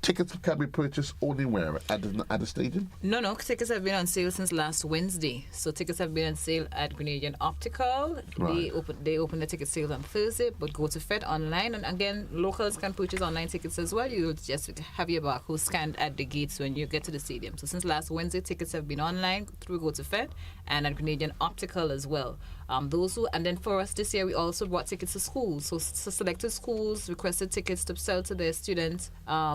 Tickets can be purchased only where? At the stadium? No. Tickets have been on sale since last Wednesday. So tickets have been on sale at Grenadian Optical. Right. They open the ticket sales on Thursday, but go to FED online. And again, locals can purchase online tickets as well. You just have your barcode scanned at the gates when you get to the stadium. So since last Wednesday, tickets have been online through Go to FED and at Grenadian Optical as well. And then for us this year, we also brought tickets to schools. So selected schools requested tickets to sell to their students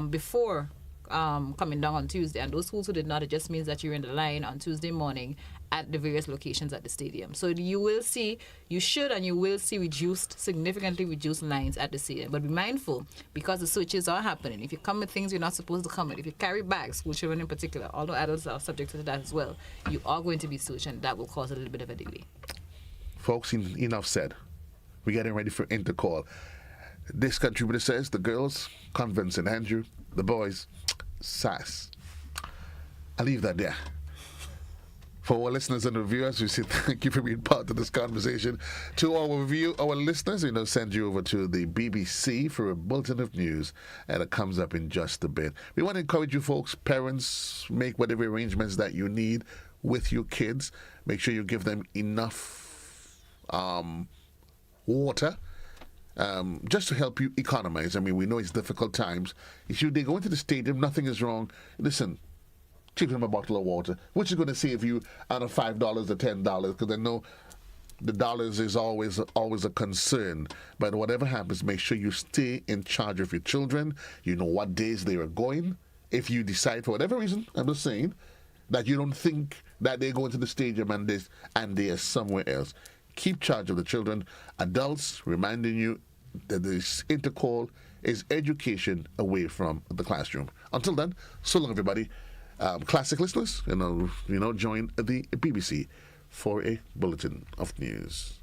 before coming down on Tuesday. And those schools who did not, it just means that you're in the line on Tuesday morning at the various locations at the stadium. So you will see significantly reduced lines at the stadium. But be mindful, because the searches are happening. If you come with things you're not supposed to come with, if you carry bags, school children in particular, although adults are subject to that as well, you are going to be searched, and that will cause a little bit of a delay. Folks, enough said. We're getting ready for Intercall. This contributor says the girls, Convent St. Andrew, the boys, SAS. I'll leave that there. For our listeners and viewers, we say thank you for being part of this conversation. To our listeners, send you over to the BBC for a bulletin of news, and it comes up in just a bit. We want to encourage you folks, parents, make whatever arrangements that you need with your kids. Make sure you give them enough water, just to help you economize. I mean, we know it's difficult times. If they go into the stadium, nothing is wrong. Listen, give them a bottle of water, which is going to save you out of $5 to $10, because I know the dollars is always a concern. But whatever happens, make sure you stay in charge of your children. You know what days they are going. If you decide for whatever reason, I'm just saying, that you don't think that they're going to the stadium and they are somewhere else, keep charge of the children. Adults, reminding you that this intercall is education away from the classroom. Until then, so long, everybody. Classic listeners, join the BBC for a bulletin of news.